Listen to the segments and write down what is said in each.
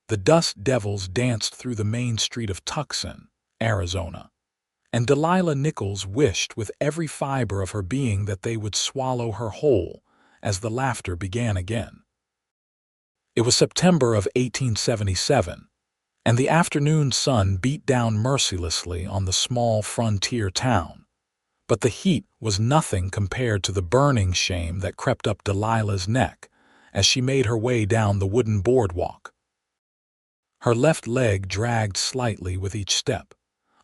The dust devils danced through the main street of Tucson, Arizona, and Delilah Nichols wished with every fiber of her being that they would swallow her whole as the laughter began again. It was September of 1877, and the afternoon sun beat down mercilessly on the small frontier town. But the heat was nothing compared to the burning shame that crept up Delilah's neck as she made her way down the wooden boardwalk. Her left leg dragged slightly with each step,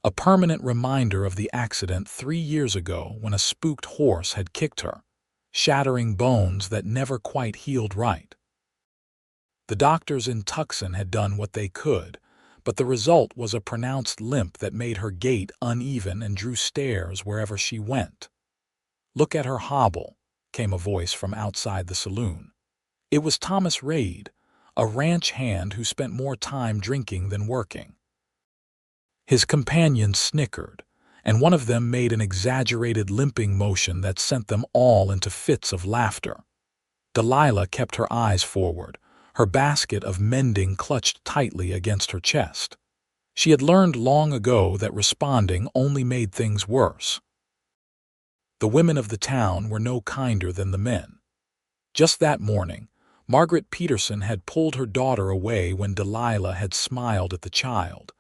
a permanent reminder of the accident 3 years ago when a spooked horse had kicked her, shattering bones that never quite healed right. The doctors in Tucson had done what they could, but the result was a pronounced limp that made her gait uneven and drew stares wherever she went. "Look at her hobble," came a voice from outside the saloon. It was Thomas Reid, a ranch hand who spent more time drinking than working. His companions snickered, and one of them made an exaggerated limping motion that sent them all into fits of laughter. Delilah kept her eyes forward, her basket of mending clutched tightly against her chest. She had learned long ago that responding only made things worse. The women of the town were no kinder than the men. Just that morning, Margaret Peterson had pulled her daughter away when Delilah had smiled at the child,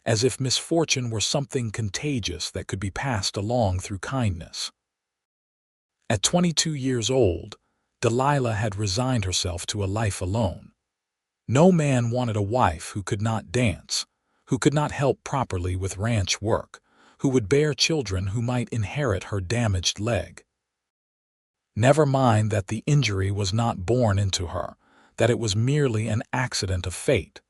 as if misfortune were something contagious that could be passed along through kindness. At 22 years old, Delilah had resigned herself to a life alone. No man wanted a wife who could not dance, who could not help properly with ranch work, who would bear children who might inherit her damaged leg. Never mind that the injury was not born into her, that it was merely an accident of fate.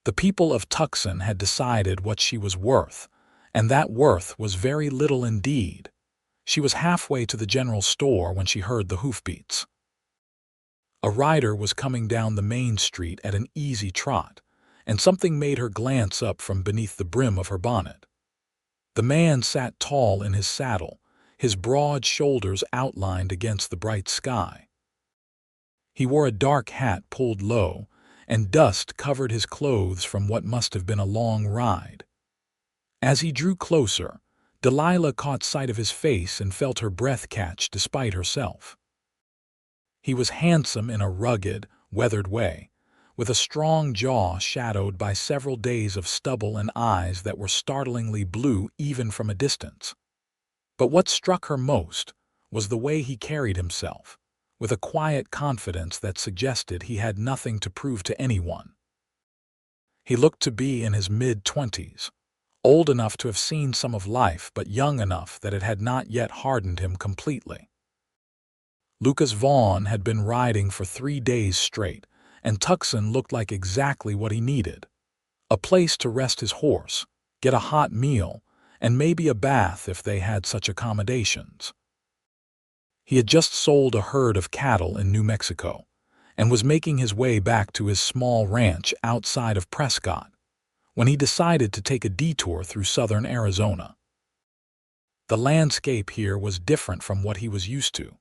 The people of Tucson had decided what she was worth, and that worth was very little indeed. She was halfway to the general store when she heard the hoofbeats. A rider was coming down the main street at an easy trot, and something made her glance up from beneath the brim of her bonnet. The man sat tall in his saddle, his broad shoulders outlined against the bright sky. He wore a dark hat pulled low, and dust covered his clothes from what must have been a long ride. As he drew closer, Delilah caught sight of his face and felt her breath catch despite herself. He was handsome in a rugged, weathered way, with a strong jaw shadowed by several days of stubble and eyes that were startlingly blue even from a distance. But what struck her most was the way he carried himself, with a quiet confidence that suggested he had nothing to prove to anyone. He looked to be in his mid-20s, old enough to have seen some of life but young enough that it had not yet hardened him completely. Lucas Vaughn had been riding for 3 days straight, and Tucson looked like exactly what he needed. A place to rest his horse, get a hot meal, and maybe a bath if they had such accommodations. He had just sold a herd of cattle in New Mexico and was making his way back to his small ranch outside of Prescott when he decided to take a detour through southern Arizona. The landscape here was different from what he was used to,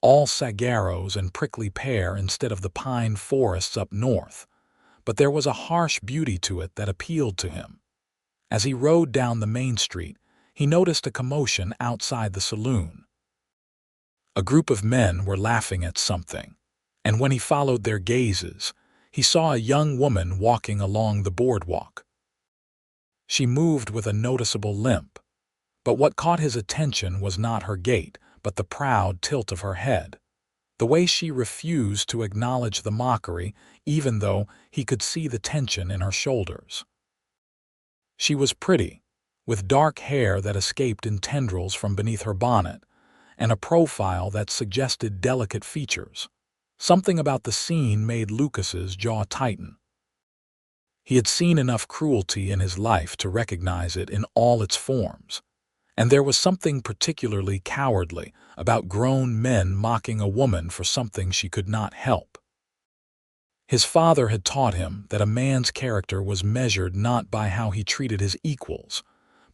all saguaros and prickly pear instead of the pine forests up north, but there was a harsh beauty to it that appealed to him. As he rode down the main street, he noticed a commotion outside the saloon. A group of men were laughing at something, and when he followed their gazes, he saw a young woman walking along the boardwalk. She moved with a noticeable limp, but what caught his attention was not her gait, but the proud tilt of her head, the way she refused to acknowledge the mockery even though he could see the tension in her shoulders. She was pretty, with dark hair that escaped in tendrils from beneath her bonnet, and a profile that suggested delicate features. Something about the scene made Lucas's jaw tighten. He had seen enough cruelty in his life to recognize it in all its forms, and there was something particularly cowardly about grown men mocking a woman for something she could not help. His father had taught him that a man's character was measured not by how he treated his equals,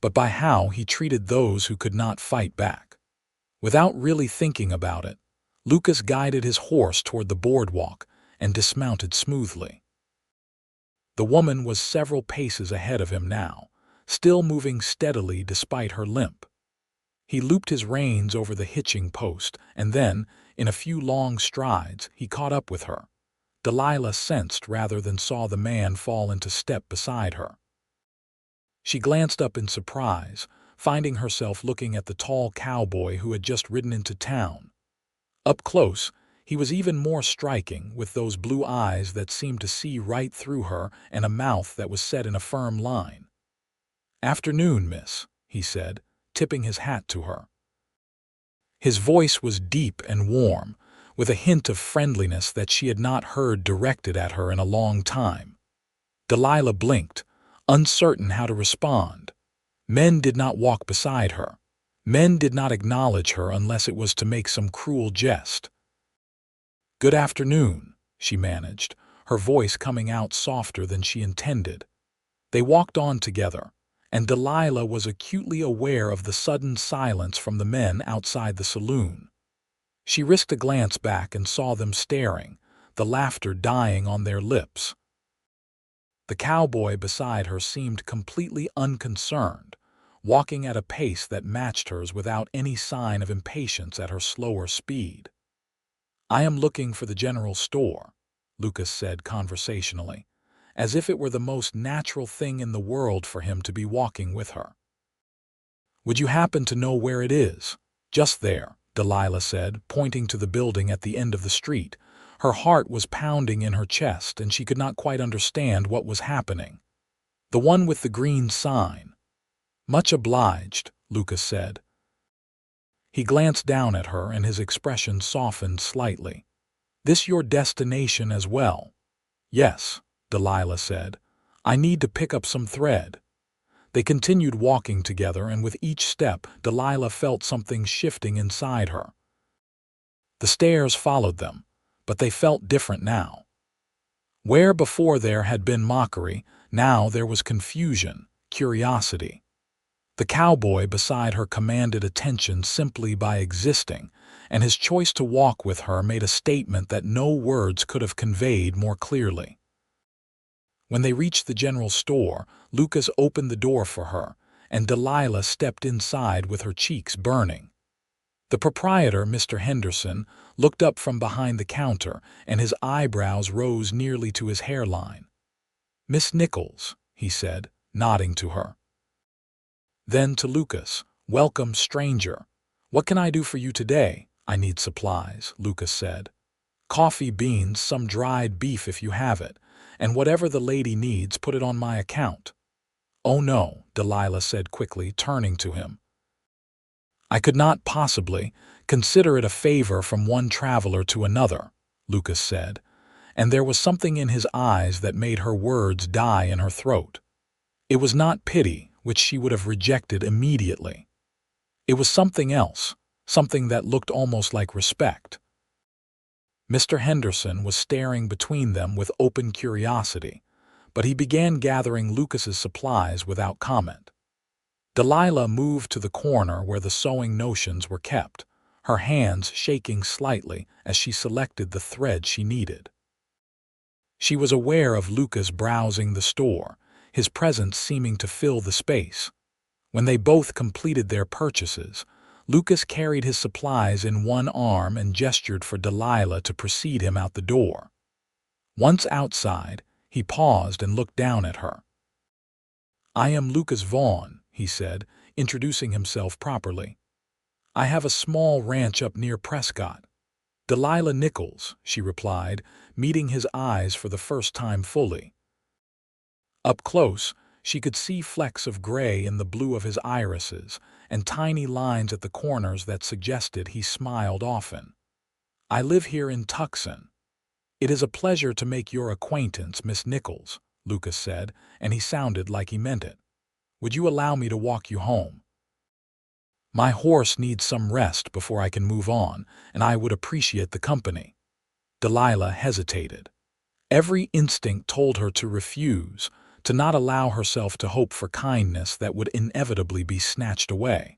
but by how he treated those who could not fight back. Without really thinking about it, Lucas guided his horse toward the boardwalk and dismounted smoothly. The woman was several paces ahead of him now, still moving steadily despite her limp. He looped his reins over the hitching post, and then, in a few long strides, he caught up with her. Delilah sensed rather than saw the man fall into step beside her. She glanced up in surprise, finding herself looking at the tall cowboy who had just ridden into town. Up close, he was even more striking, with those blue eyes that seemed to see right through her and a mouth that was set in a firm line. "Afternoon, miss," he said, tipping his hat to her. His voice was deep and warm, with a hint of friendliness that she had not heard directed at her in a long time. Delilah blinked, uncertain how to respond. Men did not walk beside her. Men did not acknowledge her unless it was to make some cruel jest. "Good afternoon," she managed, her voice coming out softer than she intended. They walked on together, and Delilah was acutely aware of the sudden silence from the men outside the saloon. She risked a glance back and saw them staring, the laughter dying on their lips. The cowboy beside her seemed completely unconcerned, walking at a pace that matched hers without any sign of impatience at her slower speed. "I am looking for the general store," Lucas said conversationally, as if it were the most natural thing in the world for him to be walking with her. "Would you happen to know where it is?" "Just there," Delilah said, pointing to the building at the end of the street. Her heart was pounding in her chest, and she could not quite understand what was happening. "The one with the green sign." "Much obliged," Lucas said. He glanced down at her, and his expression softened slightly. "This your destination as well?" "Yes," Delilah said. "I need to pick up some thread." They continued walking together, and with each step, Delilah felt something shifting inside her. The stares followed them, but they felt different now. Where before there had been mockery, now there was confusion, curiosity. The cowboy beside her commanded attention simply by existing, and his choice to walk with her made a statement that no words could have conveyed more clearly. When they reached the general store, Lucas opened the door for her, and Delilah stepped inside with her cheeks burning. The proprietor, Mr. Henderson, looked up from behind the counter, and his eyebrows rose nearly to his hairline. "Miss Nichols," he said, nodding to her. Then to Lucas, "Welcome, stranger. What can I do for you today?" "I need supplies," Lucas said. "Coffee beans, some dried beef if you have it, and whatever the lady needs, put it on my account." "Oh no," Delilah said quickly, turning to him. "I could not possibly consider it a favor from one traveler to another," Lucas said, and there was something in his eyes that made her words die in her throat. It was not pity, which she would have rejected immediately. It was something else, something that looked almost like respect. Mr. Henderson was staring between them with open curiosity, but he began gathering Lucas's supplies without comment. Delilah moved to the corner where the sewing notions were kept, her hands shaking slightly as she selected the thread she needed. She was aware of Lucas browsing the store, his presence seeming to fill the space. When they both completed their purchases, Lucas carried his supplies in one arm and gestured for Delilah to precede him out the door. Once outside, he paused and looked down at her. "I am Lucas Vaughn," he said, introducing himself properly. "I have a small ranch up near Prescott." "Delilah Nichols," she replied, meeting his eyes for the first time fully. Up close, she could see flecks of gray in the blue of his irises and tiny lines at the corners that suggested he smiled often. "I live here in Tucson." "It is a pleasure to make your acquaintance, Miss Nichols," Lucas said, and he sounded like he meant it. "Would you allow me to walk you home? My horse needs some rest before I can move on, and I would appreciate the company." Delilah hesitated. Every instinct told her to refuse, to not allow herself to hope for kindness that would inevitably be snatched away.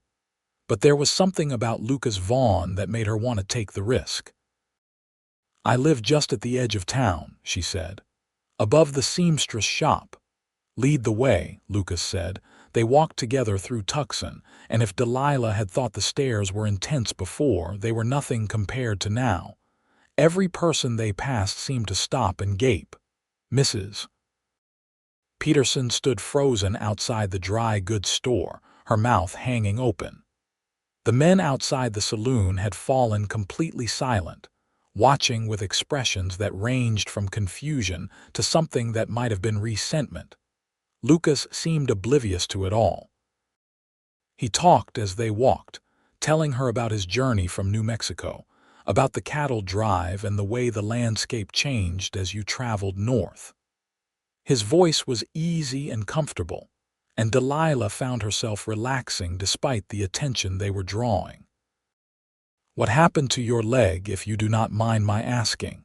But there was something about Lucas Vaughn that made her want to take the risk. "I live just at the edge of town," she said. Above the seamstress shop. Lead the way, Lucas said. They walked together through Tucson, and if Delilah had thought the stairs were intense before, they were nothing compared to now. Every person they passed seemed to stop and gape. Mrs. Peterson stood frozen outside the dry goods store, her mouth hanging open. The men outside the saloon had fallen completely silent, watching with expressions that ranged from confusion to something that might have been resentment. Lucas seemed oblivious to it all. He talked as they walked, telling her about his journey from New Mexico, about the cattle drive and the way the landscape changed as you traveled north. His voice was easy and comfortable, and Delilah found herself relaxing despite the attention they were drawing. "What happened to your leg, if you do not mind my asking?"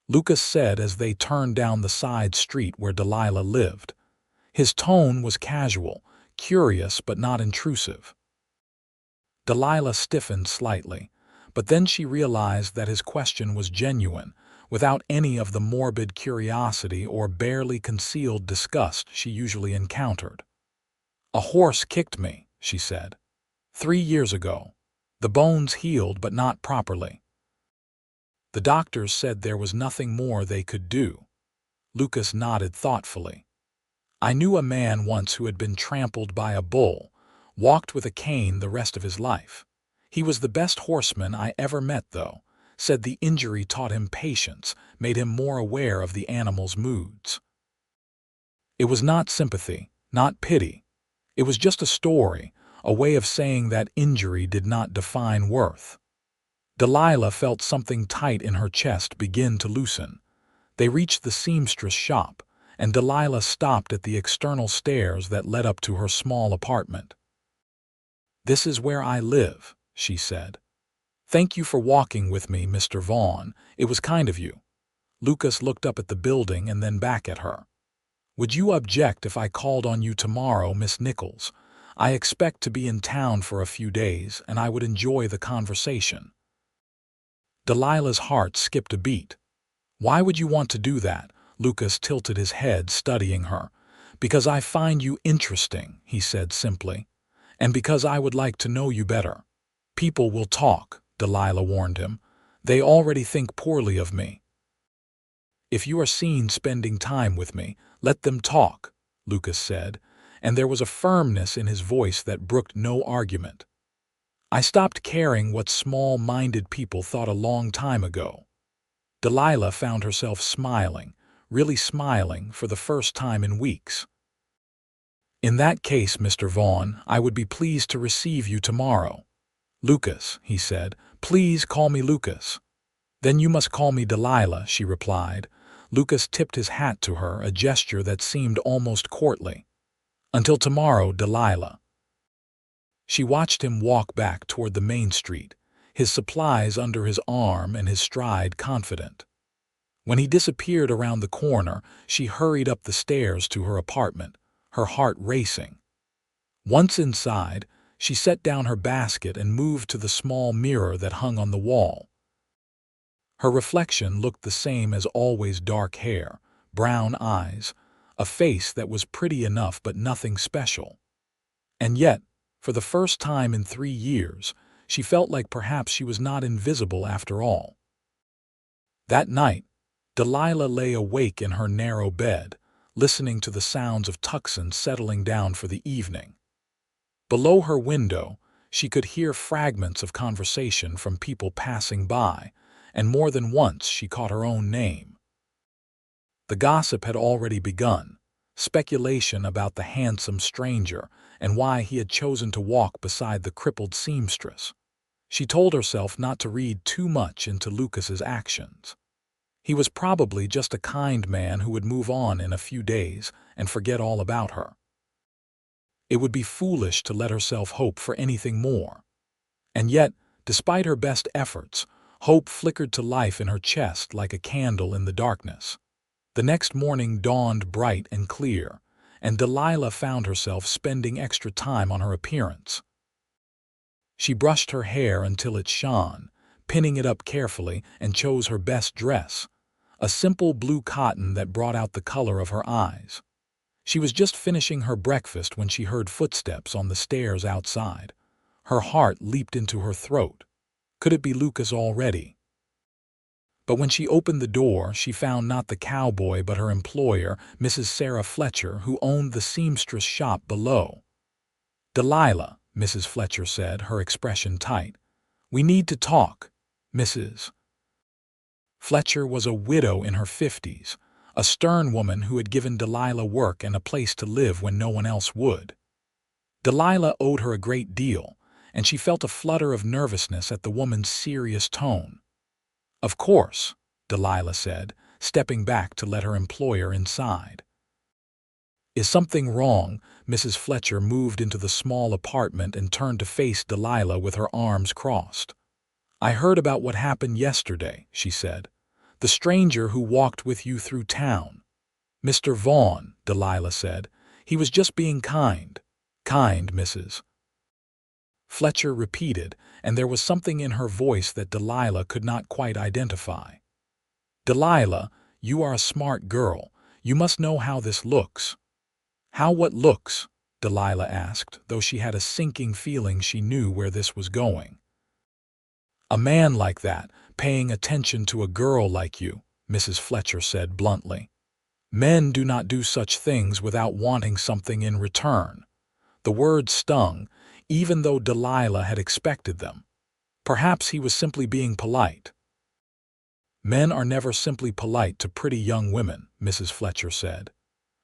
Lucas said as they turned down the side street where Delilah lived. His tone was casual, curious but not intrusive. Delilah stiffened slightly, but then she realized that his question was genuine, without any of the morbid curiosity or barely concealed disgust she usually encountered. "A horse kicked me," she said. 3 years ago. The bones healed but not properly. The doctors said there was nothing more they could do." Lucas nodded thoughtfully. "I knew a man once who had been trampled by a bull, walked with a cane the rest of his life. He was the best horseman I ever met, though. Said the injury taught him patience, made him more aware of the animal's moods. It was not sympathy, not pity. It was just a story, a way of saying that injury did not define worth." Delilah felt something tight in her chest begin to loosen. They reached the seamstress shop, and Delilah stopped at the external stairs that led up to her small apartment. "This is where I live," she said. "Thank you for walking with me, Mr. Vaughn. It was kind of you." Lucas looked up at the building and then back at her. "Would you object if I called on you tomorrow, Miss Nichols? I expect to be in town for a few days, and I would enjoy the conversation." Delilah's heart skipped a beat. "Why would you want to do that?" Lucas tilted his head, studying her. "Because I find you interesting," he said simply, "and because I would like to know you better." "People will talk," Delilah warned him. "They already think poorly of me." "If you are seen spending time with me, let them talk," Lucas said, and there was a firmness in his voice that brooked no argument. "I stopped caring what small-minded people thought a long time ago." Delilah found herself smiling, really smiling, for the first time in weeks. "In that case, Mr. Vaughn, I would be pleased to receive you tomorrow." "Lucas," he said. "Please call me Lucas." "Then you must call me Delilah," she replied. Lucas tipped his hat to her, a gesture that seemed almost courtly. "Until tomorrow, Delilah." She watched him walk back toward the main street, his supplies under his arm and his stride confident. When he disappeared around the corner, she hurried up the stairs to her apartment, her heart racing. Once inside, she set down her basket and moved to the small mirror that hung on the wall. Her reflection looked the same as always: dark hair, brown eyes, a face that was pretty enough but nothing special. And yet, for the first time in 3 years, she felt like perhaps she was not invisible after all. That night, Delilah lay awake in her narrow bed, listening to the sounds of Tucson settling down for the evening. Below her window, she could hear fragments of conversation from people passing by, and more than once she caught her own name. The gossip had already begun, speculation about the handsome stranger and why he had chosen to walk beside the crippled seamstress. She told herself not to read too much into Lucas's actions. He was probably just a kind man who would move on in a few days and forget all about her. It would be foolish to let herself hope for anything more. And yet, despite her best efforts, hope flickered to life in her chest like a candle in the darkness. The next morning dawned bright and clear, and Delilah found herself spending extra time on her appearance. She brushed her hair until it shone, pinning it up carefully, and chose her best dress, a simple blue cotton that brought out the color of her eyes. She was just finishing her breakfast when she heard footsteps on the stairs outside. Her heart leaped into her throat. Could it be Lucas already? But when she opened the door, she found not the cowboy but her employer, Mrs. Sarah Fletcher, who owned the seamstress shop below. "Delilah," Mrs. Fletcher said, her expression tight. "We need to talk, Mrs." Fletcher was a widow in her 50s, a stern woman who had given Delilah work and a place to live when no one else would. Delilah owed her a great deal, and she felt a flutter of nervousness at the woman's serious tone. "Of course," Delilah said, stepping back to let her employer inside. "Is something wrong?" Mrs. Fletcher moved into the small apartment and turned to face Delilah with her arms crossed. "I heard about what happened yesterday," she said. "The stranger who walked with you through town." "Mr. Vaughn," Delilah said. "He was just being kind." "Kind, Mrs." Fletcher repeated, and there was something in her voice that Delilah could not quite identify. "Delilah, you are a smart girl. You must know how this looks." "How what looks?" Delilah asked, though she had a sinking feeling she knew where this was going. "A man like that, paying attention to a girl like you," Mrs. Fletcher said bluntly. "Men do not do such things without wanting something in return." The words stung, even though Delilah had expected them. Perhaps he was simply being polite. "Men are never simply polite to pretty young women," Mrs. Fletcher said.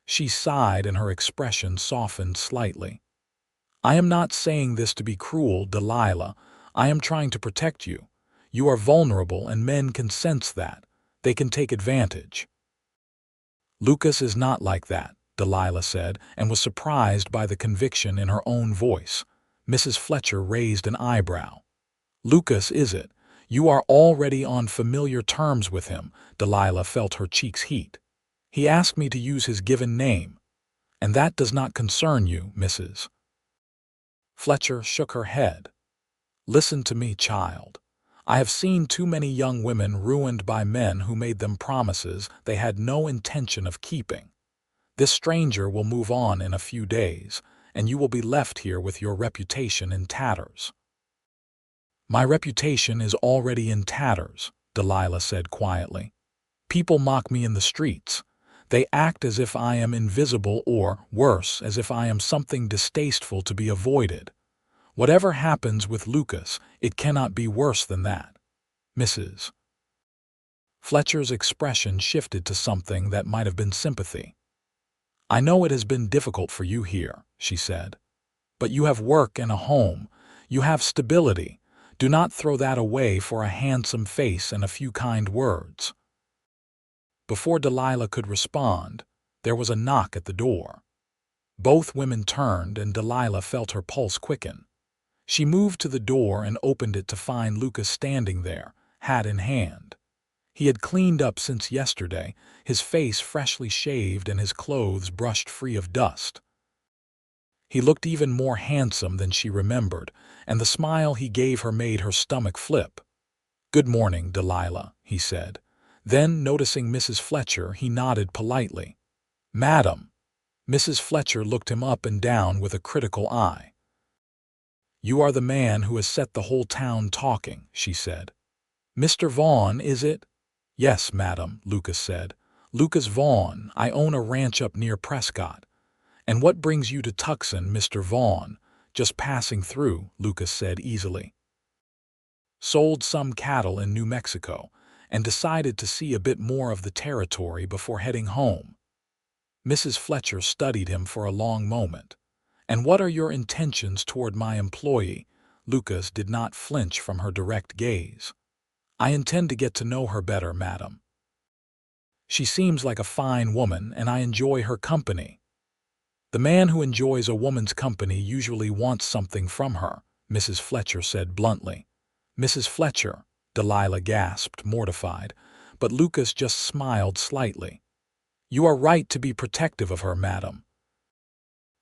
She sighed and her expression softened slightly. "I am not saying this to be cruel, Delilah. I am trying to protect you. You are vulnerable and men can sense that. They can take advantage." "Lucas is not like that," Delilah said, and was surprised by the conviction in her own voice. Mrs. Fletcher raised an eyebrow. "Lucas, is it? You are already on familiar terms with him." Delilah felt her cheeks heat. "He asked me to use his given name. And that does not concern you, Mrs." Fletcher shook her head. "Listen to me, child. I have seen too many young women ruined by men who made them promises they had no intention of keeping. This stranger will move on in a few days, and you will be left here with your reputation in tatters." "My reputation is already in tatters," Delilah said quietly. "People mock me in the streets. They act as if I am invisible or, worse, as if I am something distasteful to be avoided. Whatever happens with Lucas, it cannot be worse than that, Mrs." Fletcher's expression shifted to something that might have been sympathy. "I know it has been difficult for you here," she said. "But you have work and a home. You have stability. Do not throw that away for a handsome face and a few kind words." Before Delilah could respond, there was a knock at the door. Both women turned, and Delilah felt her pulse quicken. She moved to the door and opened it to find Lucas standing there, hat in hand. He had cleaned up since yesterday, his face freshly shaved and his clothes brushed free of dust. He looked even more handsome than she remembered, and the smile he gave her made her stomach flip. "Good morning, Delilah," he said. Then, noticing Mrs. Fletcher, he nodded politely. "Madam." Mrs. Fletcher looked him up and down with a critical eye. "You are the man who has set the whole town talking," she said. "Mr. Vaughn, is it?" "Yes, madam," Lucas said. "Lucas Vaughn. I own a ranch up near Prescott." "And what brings you to Tucson, Mr. Vaughn?" "Just passing through," Lucas said easily. "Sold some cattle in New Mexico, and decided to see a bit more of the territory before heading home." Mrs. Fletcher studied him for a long moment. "And what are your intentions toward my employee?" Lucas did not flinch from her direct gaze. "I intend to get to know her better, madam. She seems like a fine woman, and I enjoy her company." "The man who enjoys a woman's company usually wants something from her," Mrs. Fletcher said bluntly. "Mrs. Fletcher," Delilah gasped, mortified, but Lucas just smiled slightly. "You are right to be protective of her, madam.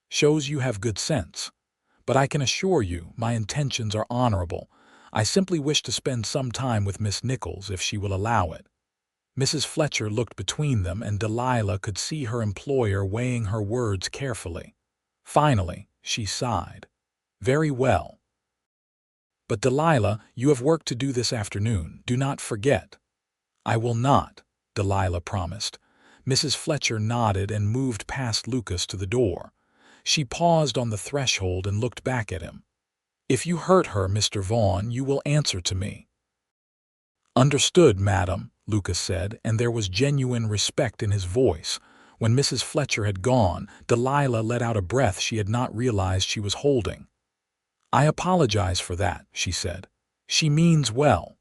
Shows you have good sense. But I can assure you my intentions are honorable. I simply wish to spend some time with Miss Nichols if she will allow it." Mrs. Fletcher looked between them, and Delilah could see her employer weighing her words carefully. Finally, she sighed. "Very well. But Delilah, you have work to do this afternoon. Do not forget." "I will not," Delilah promised. Mrs. Fletcher nodded and moved past Lucas to the door. She paused on the threshold and looked back at him. "If you hurt her, Mr. Vaughn, you will answer to me." "Understood, madam," Lucas said, and there was genuine respect in his voice. When Mrs. Fletcher had gone, Delilah let out a breath she had not realized she was holding. "I apologize for that," she said. "She means well."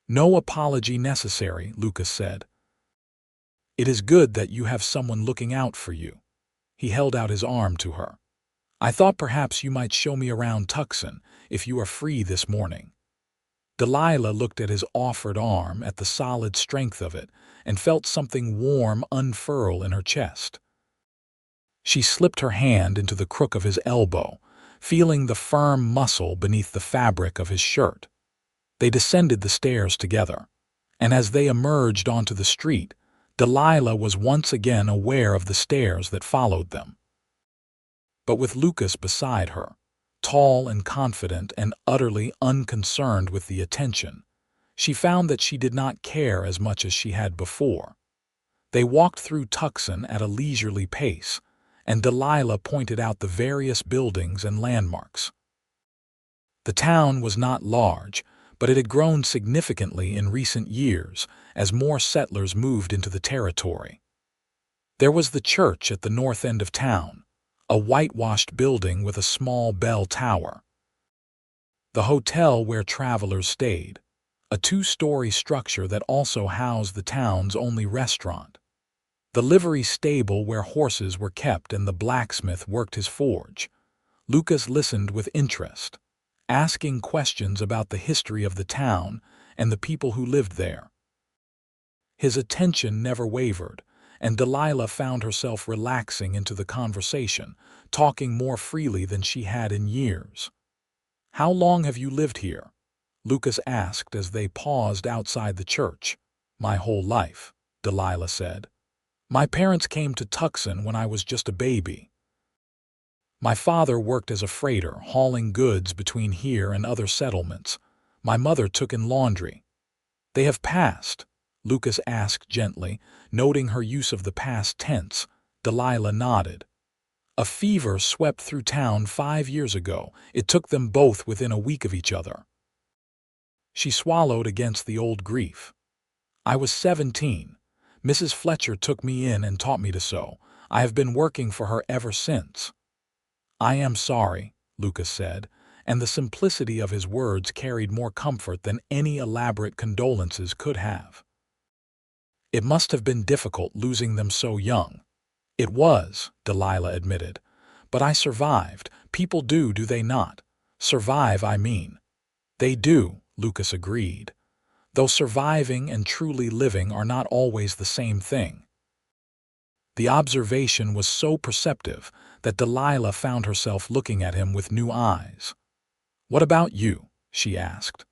"No apology necessary," Lucas said. "It is good that you have someone looking out for you." He held out his arm to her. "I thought perhaps you might show me around Tucson, if you are free this morning." Delilah looked at his offered arm, at the solid strength of it, and felt something warm unfurl in her chest. She slipped her hand into the crook of his elbow, feeling the firm muscle beneath the fabric of his shirt. They descended the stairs together, and as they emerged onto the street, Delilah was once again aware of the stares that followed them. But with Lucas beside her, tall and confident and utterly unconcerned with the attention, she found that she did not care as much as she had before. They walked through Tucson at a leisurely pace, and Delilah pointed out the various buildings and landmarks. The town was not large, but it had grown significantly in recent years as more settlers moved into the territory. There was the church at the north end of town, a whitewashed building with a small bell tower. The hotel where travelers stayed, a two-story structure that also housed the town's only restaurant. The livery stable where horses were kept and the blacksmith worked his forge. Lucas listened with interest, asking questions about the history of the town and the people who lived there. His attention never wavered, and Delilah found herself relaxing into the conversation, talking more freely than she had in years. "How long have you lived here?" Lucas asked as they paused outside the church. "My whole life," Delilah said. "My parents came to Tucson when I was just a baby. My father worked as a freighter, hauling goods between here and other settlements. My mother took in laundry." "They have passed?" Lucas asked gently, noting her use of the past tense. Delilah nodded. "A fever swept through town 5 years ago. It took them both within a week of each other." She swallowed against the old grief. "I was 17. Mrs. Fletcher took me in and taught me to sew. I have been working for her ever since." "I am sorry," Lucas said, and the simplicity of his words carried more comfort than any elaborate condolences could have. "It must have been difficult losing them so young." "It was," Delilah admitted. "But I survived. People do they not? Survive, I mean." "They do," Lucas agreed, "though surviving and truly living are not always the same thing." The observation was so perceptive that Delilah found herself looking at him with new eyes. "What about you?" she asked.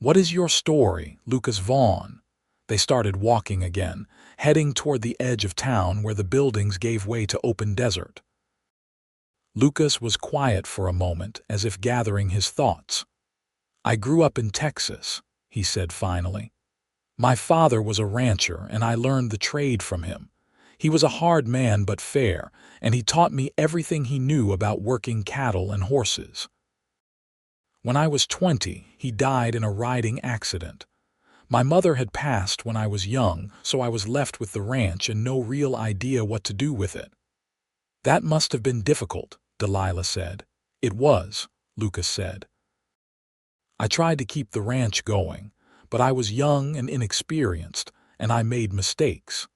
"What is your story, Lucas Vaughn?" They started walking again, heading toward the edge of town where the buildings gave way to open desert. Lucas was quiet for a moment, as if gathering his thoughts. "I grew up in Texas," he said finally. "My father was a rancher, and I learned the trade from him. He was a hard man but fair, and he taught me everything he knew about working cattle and horses. When I was 20, he died in a riding accident. My mother had passed when I was young, so I was left with the ranch and no real idea what to do with it." "That must have been difficult," Delilah said. "It was," Lucas said. "I tried to keep the ranch going, but I was young and inexperienced, and I made mistakes.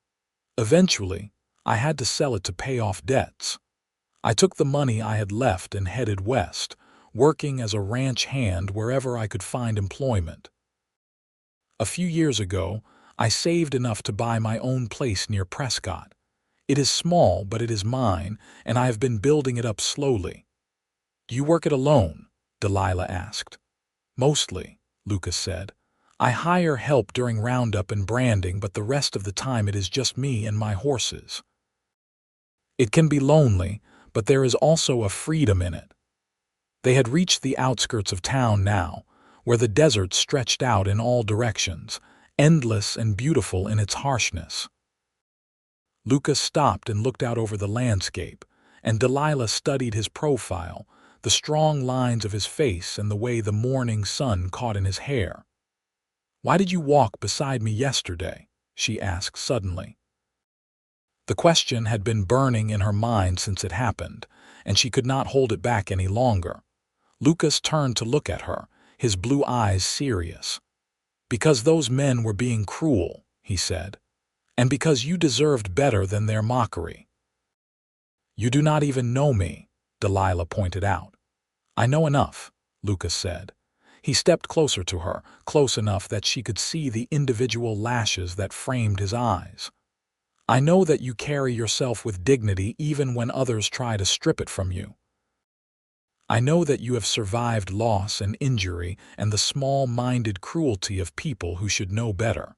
Eventually, I had to sell it to pay off debts. I took the money I had left and headed west, working as a ranch hand wherever I could find employment. A few years ago, I saved enough to buy my own place near Prescott. It is small, but it is mine, and I have been building it up slowly." "Do you work it alone?" Delilah asked. "Mostly," Lucas said. I hire help during roundup and branding, but the rest of the time it is just me and my horses. It can be lonely, but there is also a freedom in it. They had reached the outskirts of town now, where the desert stretched out in all directions, endless and beautiful in its harshness. Lucas stopped and looked out over the landscape, and Delilah studied his profile, the strong lines of his face and the way the morning sun caught in his hair. "Why did you walk beside me yesterday?" she asked suddenly. The question had been burning in her mind since it happened, and she could not hold it back any longer. Lucas turned to look at her, his blue eyes serious. "Because those men were being cruel," he said, "and because you deserved better than their mockery." "You do not even know me," Delilah pointed out. "I know enough," Lucas said. He stepped closer to her, close enough that she could see the individual lashes that framed his eyes. "I know that you carry yourself with dignity even when others try to strip it from you. I know that you have survived loss and injury and the small-minded cruelty of people who should know better.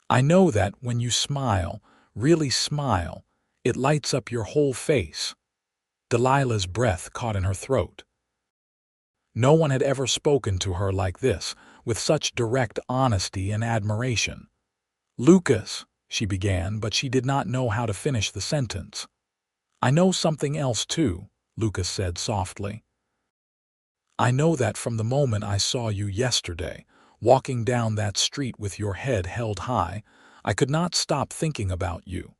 I know that when you smile, really smile, it lights up your whole face." Delilah's breath caught in her throat. No one had ever spoken to her like this, with such direct honesty and admiration. "Lucas," she began, but she did not know how to finish the sentence. "I know something else too," Lucas said softly. "I know that from the moment I saw you yesterday, walking down that street with your head held high, I could not stop thinking about you.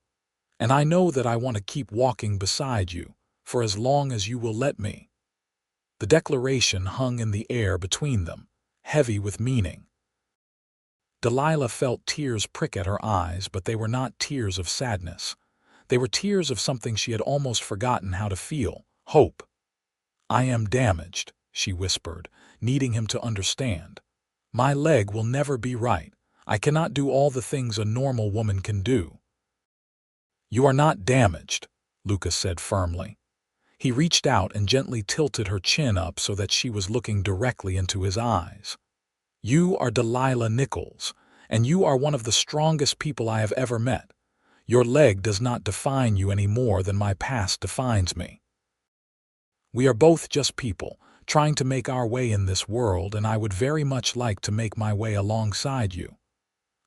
And I know that I want to keep walking beside you, for as long as you will let me." The declaration hung in the air between them, heavy with meaning. Delilah felt tears prick at her eyes, but they were not tears of sadness. They were tears of something she had almost forgotten how to feel, hope. "I am damaged," she whispered, needing him to understand. "My leg will never be right. I cannot do all the things a normal woman can do." "You are not damaged," Lucas said firmly. He reached out and gently tilted her chin up so that she was looking directly into his eyes. "You are Delilah Nichols, and you are one of the strongest people I have ever met. Your leg does not define you any more than my past defines me. We are both just people, trying to make our way in this world, and I would very much like to make my way alongside you."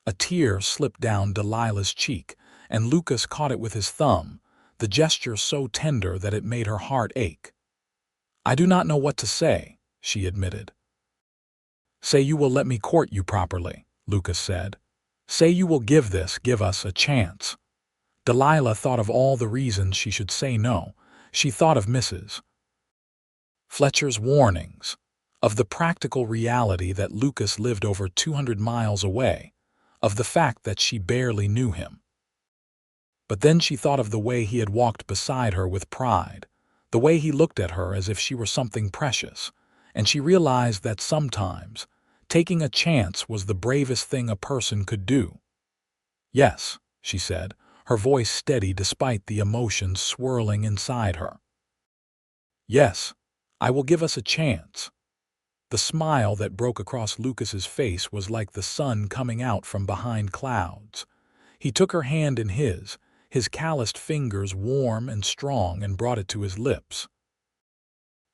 A tear slipped down Delilah's cheek, and Lucas caught it with his thumb, the gesture so tender that it made her heart ache. "I do not know what to say," she admitted. "Say you will let me court you properly," Lucas said. "Say you will give us a chance." Delilah thought of all the reasons she should say no. She thought of Mrs. Fletcher's warnings, of the practical reality that Lucas lived over 200 miles away, of the fact that she barely knew him. But then she thought of the way he had walked beside her with pride, the way he looked at her as if she were something precious, and she realized that sometimes taking a chance was the bravest thing a person could do. "Yes," she said, her voice steady despite the emotions swirling inside her. "Yes, I will give us a chance." The smile that broke across Lucas's face was like the sun coming out from behind clouds. He took her hand in his calloused fingers warm and strong, and brought it to his lips.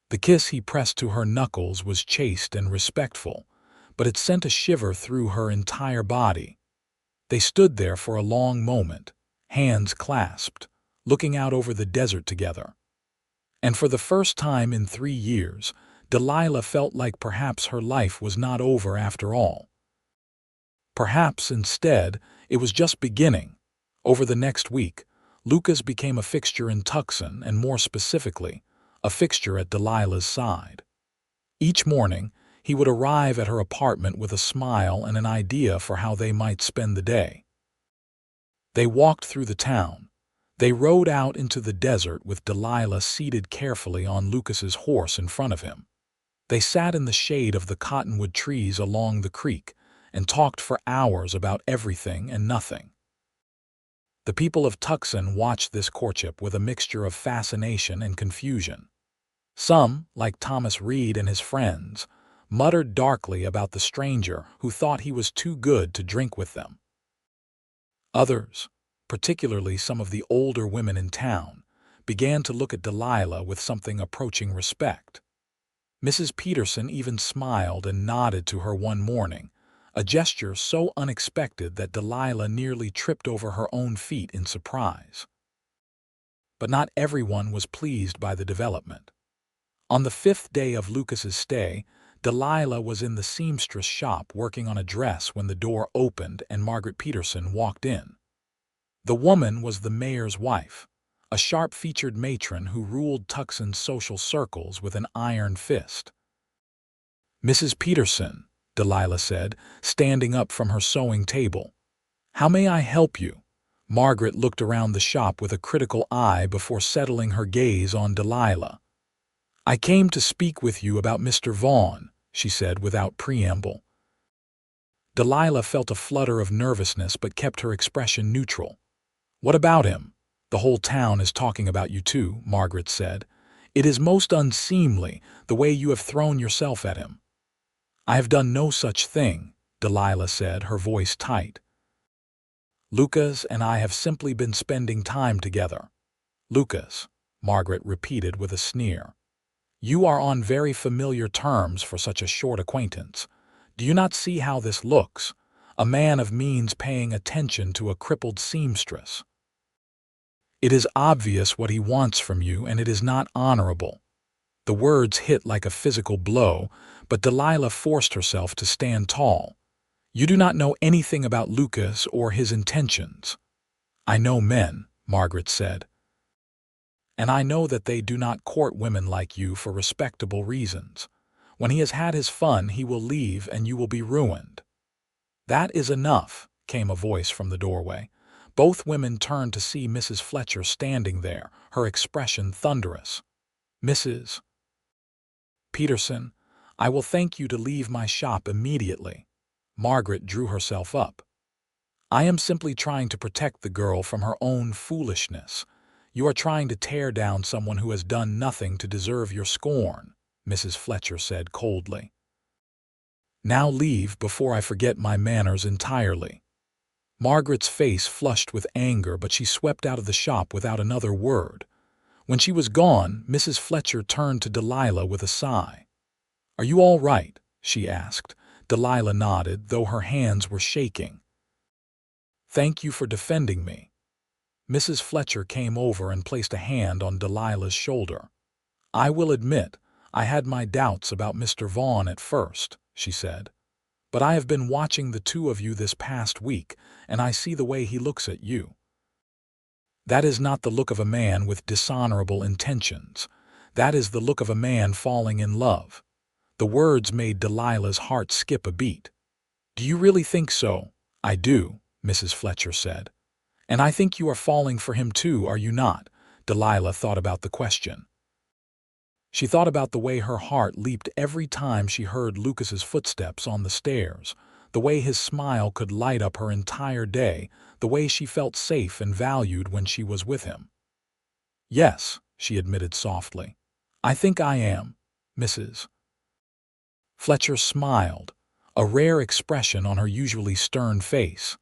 The kiss he pressed to her knuckles was chaste and respectful, but it sent a shiver through her entire body. They stood there for a long moment, hands clasped, looking out over the desert together. And for the first time in 3 years, Delilah felt like perhaps her life was not over after all. Perhaps, instead, it was just beginning. Over the next week, Lucas became a fixture in Tucson, and more specifically, a fixture at Delilah's side. Each morning, he would arrive at her apartment with a smile and an idea for how they might spend the day. They walked through the town. They rode out into the desert with Delilah seated carefully on Lucas's horse in front of him. They sat in the shade of the cottonwood trees along the creek and talked for hours about everything and nothing. The people of Tucson watched this courtship with a mixture of fascination and confusion. Some, like Thomas Reed and his friends, muttered darkly about the stranger who thought he was too good to drink with them. Others, particularly some of the older women in town, began to look at Delilah with something approaching respect. Mrs. Peterson even smiled and nodded to her one morning, a gesture so unexpected that Delilah nearly tripped over her own feet in surprise. But not everyone was pleased by the development. On the 5th day of Lucas's stay, Delilah was in the seamstress shop working on a dress when the door opened and Margaret Peterson walked in. The woman was the mayor's wife, a sharp-featured matron who ruled Tucson's social circles with an iron fist. "Mrs. Peterson," Delilah said, standing up from her sewing table. "How may I help you?" Margaret looked around the shop with a critical eye before settling her gaze on Delilah. "I came to speak with you about Mr. Vaughn," she said without preamble. Delilah felt a flutter of nervousness but kept her expression neutral. "What about him?" "The whole town is talking about you too," Margaret said. "It is most unseemly, the way you have thrown yourself at him." "I have done no such thing," Delilah said, her voice tight. "Lucas and I have simply been spending time together." "Lucas," Margaret repeated with a sneer. "You are on very familiar terms for such a short acquaintance. Do you not see how this looks? A man of means paying attention to a crippled seamstress. It is obvious what he wants from you, and it is not honorable." The words hit like a physical blow, but Delilah forced herself to stand tall. "You do not know anything about Lucas or his intentions." "I know men," Margaret said. "And I know that they do not court women like you for respectable reasons. When he has had his fun, he will leave and you will be ruined." "That is enough," came a voice from the doorway. Both women turned to see Mrs. Fletcher standing there, her expression thunderous. "Mrs. Peterson, I will thank you to leave my shop immediately." Margaret drew herself up. "I am simply trying to protect the girl from her own foolishness. You are trying to tear down someone who has done nothing to deserve your scorn," Mrs. Fletcher said coldly. "Now leave before I forget my manners entirely." Margaret's face flushed with anger, but she swept out of the shop without another word. When she was gone, Mrs. Fletcher turned to Delilah with a sigh. "Are you all right?" she asked. Delilah nodded, though her hands were shaking. "Thank you for defending me." Mrs. Fletcher came over and placed a hand on Delilah's shoulder. "I will admit, I had my doubts about Mr. Vaughn at first," she said. "But I have been watching the two of you this past week, and I see the way he looks at you. That is not the look of a man with dishonorable intentions. That is the look of a man falling in love." The words made Delilah's heart skip a beat. "Do you really think so?" "I do," Mrs. Fletcher said. "And I think you are falling for him too, are you not?" Delilah thought about the question. She thought about the way her heart leaped every time she heard Lucas's footsteps on the stairs, the way his smile could light up her entire day, the way she felt safe and valued when she was with him. "Yes," she admitted softly. "I think I am, Mrs." Fletcher smiled, a rare expression on her usually stern face.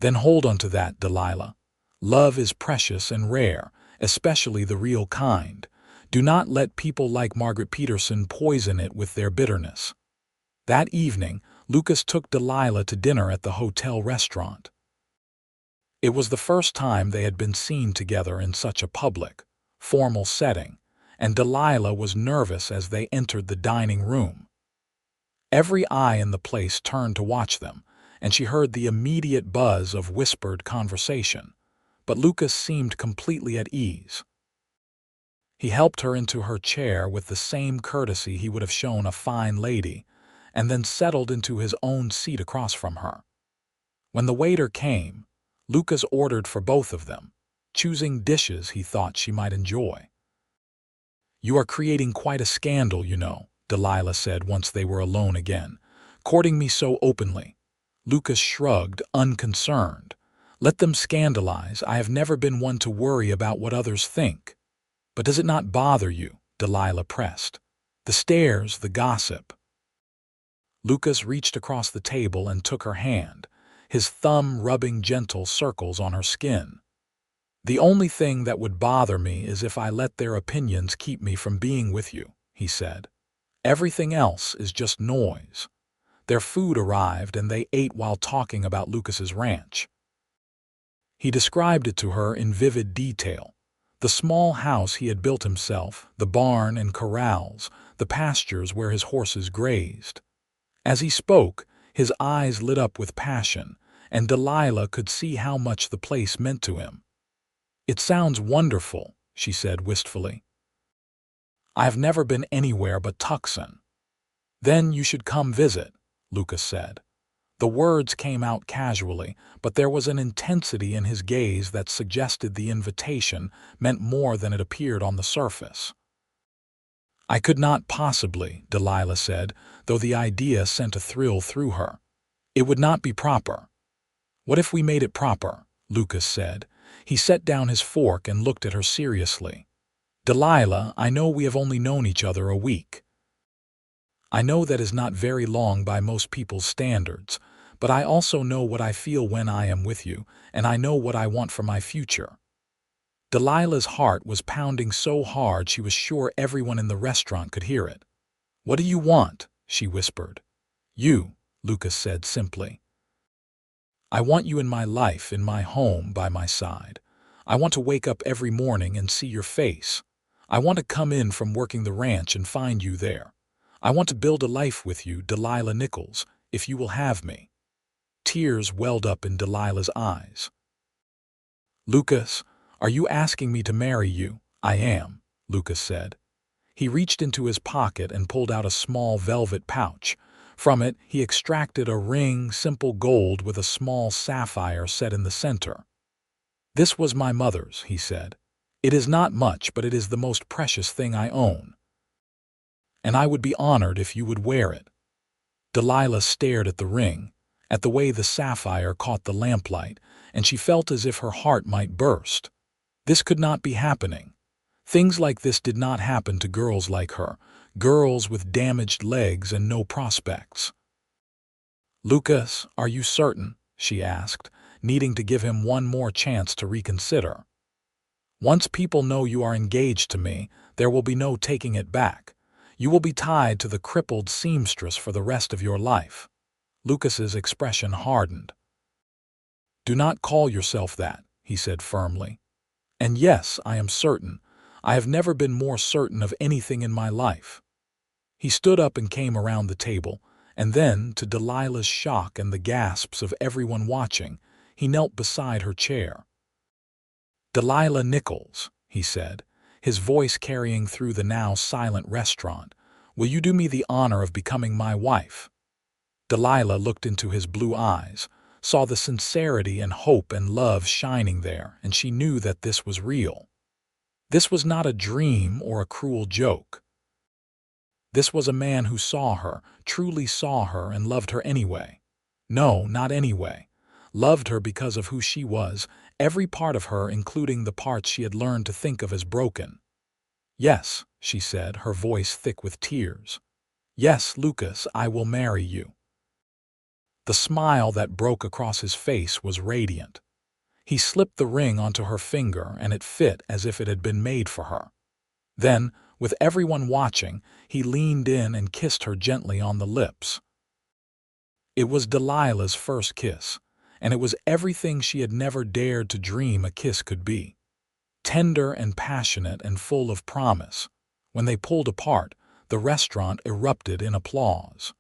"Then hold on to that, Delilah. Love is precious and rare, especially the real kind. Do not let people like Margaret Peterson poison it with their bitterness." That evening, Lucas took Delilah to dinner at the hotel restaurant. It was the first time they had been seen together in such a public, formal setting, and Delilah was nervous as they entered the dining room. Every eye in the place turned to watch them, and she heard the immediate buzz of whispered conversation, but Lucas seemed completely at ease. He helped her into her chair with the same courtesy he would have shown a fine lady, and then settled into his own seat across from her. When the waiter came, Lucas ordered for both of them, choosing dishes he thought she might enjoy. "You are creating quite a scandal, you know," Delilah said once they were alone again, "courting me so openly." Lucas shrugged, unconcerned. "Let them scandalize. I have never been one to worry about what others think." "But does it not bother you?" Delilah pressed. "The stares, the gossip." Lucas reached across the table and took her hand, his thumb rubbing gentle circles on her skin. "The only thing that would bother me is if I let their opinions keep me from being with you," he said. "Everything else is just noise." Their food arrived and they ate while talking about Lucas's ranch. He described it to her in vivid detail. The small house he had built himself, the barn and corrals, the pastures where his horses grazed. As he spoke, his eyes lit up with passion, and Delilah could see how much the place meant to him. "It sounds wonderful," she said wistfully. "I have never been anywhere but Tucson." "Then you should come visit," Lucas said. The words came out casually, but there was an intensity in his gaze that suggested the invitation meant more than it appeared on the surface. "I could not possibly," Delilah said, though the idea sent a thrill through her. "It would not be proper." "What if we made it proper?" Lucas said. He set down his fork and looked at her seriously. "Delilah, I know we have only known each other a week. I know that is not very long by most people's standards, but I also know what I feel when I am with you, and I know what I want for my future." Delilah's heart was pounding so hard she was sure everyone in the restaurant could hear it. "What do you want?" she whispered. "You," Lucas said simply. "I want you in my life, in my home, by my side. I want to wake up every morning and see your face. I want to come in from working the ranch and find you there. I want to build a life with you, Delilah Nichols, if you will have me." Tears welled up in Delilah's eyes. "Lucas, are you asking me to marry you?" "I am," Lucas said. He reached into his pocket and pulled out a small velvet pouch. From it, he extracted a ring, simple gold with a small sapphire set in the center. "This was my mother's," he said. "It is not much, but it is the most precious thing I own. And I would be honored if you would wear it." Delilah stared at the ring, at the way the sapphire caught the lamplight, and she felt as if her heart might burst. This could not be happening. Things like this did not happen to girls like her, girls with damaged legs and no prospects. "Lucas, are you certain?" she asked, needing to give him one more chance to reconsider. "Once people know you are engaged to me, there will be no taking it back. You will be tied to the crippled seamstress for the rest of your life." Lucas's expression hardened. "Do not call yourself that," he said firmly. "And yes, I am certain. I have never been more certain of anything in my life." He stood up and came around the table, and then, to Delilah's shock and the gasps of everyone watching, he knelt beside her chair. "Delilah Nichols," he said, his voice carrying through the now silent restaurant, "will you do me the honor of becoming my wife?" Delilah looked into his blue eyes, saw the sincerity and hope and love shining there, and she knew that this was real. This was not a dream or a cruel joke. This was a man who saw her, truly saw her, and loved her anyway. No, not anyway. Loved her because of who she was, every part of her, including the parts she had learned to think of as broken. "Yes," she said, her voice thick with tears. "Yes, Lucas, I will marry you." The smile that broke across his face was radiant. He slipped the ring onto her finger, and it fit as if it had been made for her. Then, with everyone watching, he leaned in and kissed her gently on the lips. It was Delilah's first kiss, and it was everything she had never dared to dream a kiss could be. Tender and passionate and full of promise. When they pulled apart, the restaurant erupted in applause.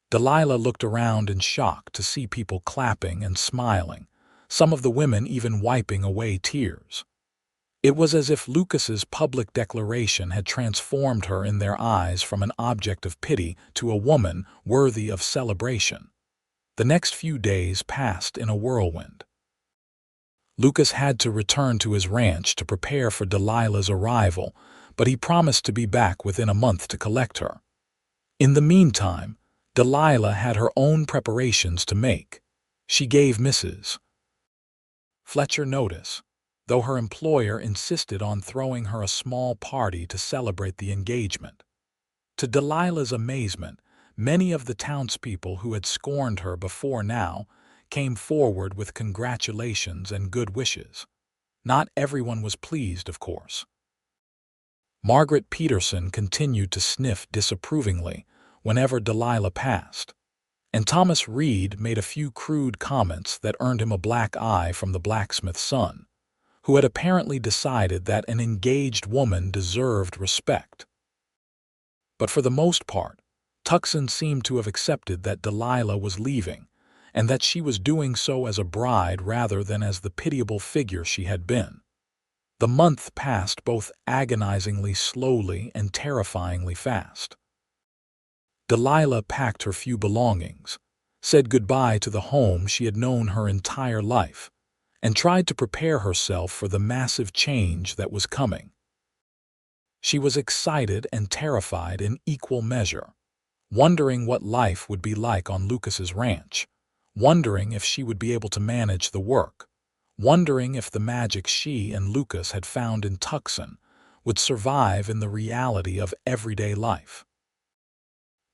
Delilah looked around in shock to see people clapping and smiling, some of the women even wiping away tears. It was as if Lucas's public declaration had transformed her in their eyes from an object of pity to a woman worthy of celebration. The next few days passed in a whirlwind. Lucas had to return to his ranch to prepare for Delilah's arrival, but he promised to be back within a month to collect her. In the meantime, Delilah had her own preparations to make. She gave Mrs. Fletcher notice, though her employer insisted on throwing her a small party to celebrate the engagement. To Delilah's amazement, Many of the townspeople who had scorned her before now came forward with congratulations and good wishes. Not everyone was pleased, of course. Margaret Peterson continued to sniff disapprovingly whenever Delilah passed, and Thomas Reed made a few crude comments that earned him a black eye from the blacksmith's son, who had apparently decided that an engaged woman deserved respect. But for the most part, Tucson seemed to have accepted that Delilah was leaving, and that she was doing so as a bride rather than as the pitiable figure she had been. The month passed both agonizingly slowly and terrifyingly fast. Delilah packed her few belongings, said goodbye to the home she had known her entire life, and tried to prepare herself for the massive change that was coming. She was excited and terrified in equal measure, wondering what life would be like on Lucas's ranch, wondering if she would be able to manage the work, wondering if the magic she and Lucas had found in Tucson would survive in the reality of everyday life.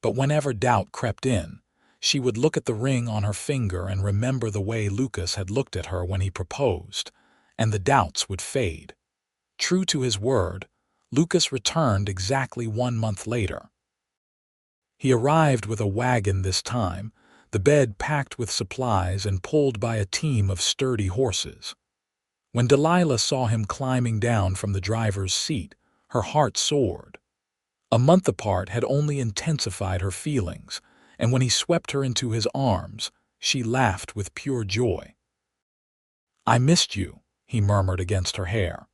But whenever doubt crept in, she would look at the ring on her finger and remember the way Lucas had looked at her when he proposed, and the doubts would fade. True to his word, Lucas returned exactly 1 month later. He arrived with a wagon this time, the bed packed with supplies and pulled by a team of sturdy horses. When Delilah saw him climbing down from the driver's seat, her heart soared. A month apart had only intensified her feelings, and when he swept her into his arms, she laughed with pure joy. "I missed you," he murmured against her hair.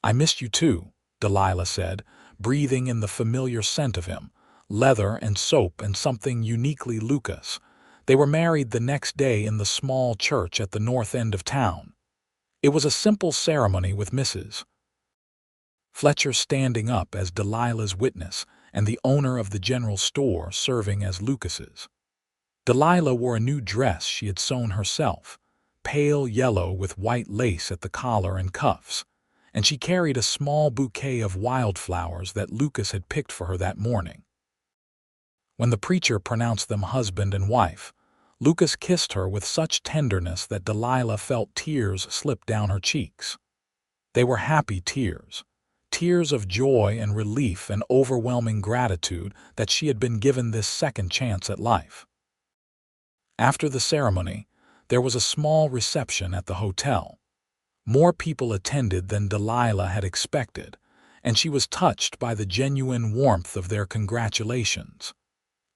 "I missed you too," Delilah said, breathing in the familiar scent of him, leather and soap and something uniquely Lucas. They were married the next day in the small church at the north end of town. It was a simple ceremony with Mrs. Fletcher standing up as Delilah's witness and the owner of the general store serving as Lucas's. Delilah wore a new dress she had sewn herself, pale yellow with white lace at the collar and cuffs, and she carried a small bouquet of wildflowers that Lucas had picked for her that morning. When the preacher pronounced them husband and wife, Lucas kissed her with such tenderness that Delilah felt tears slip down her cheeks. They were happy tears, tears of joy and relief and overwhelming gratitude that she had been given this second chance at life. After the ceremony, there was a small reception at the hotel. More people attended than Delilah had expected, and she was touched by the genuine warmth of their congratulations.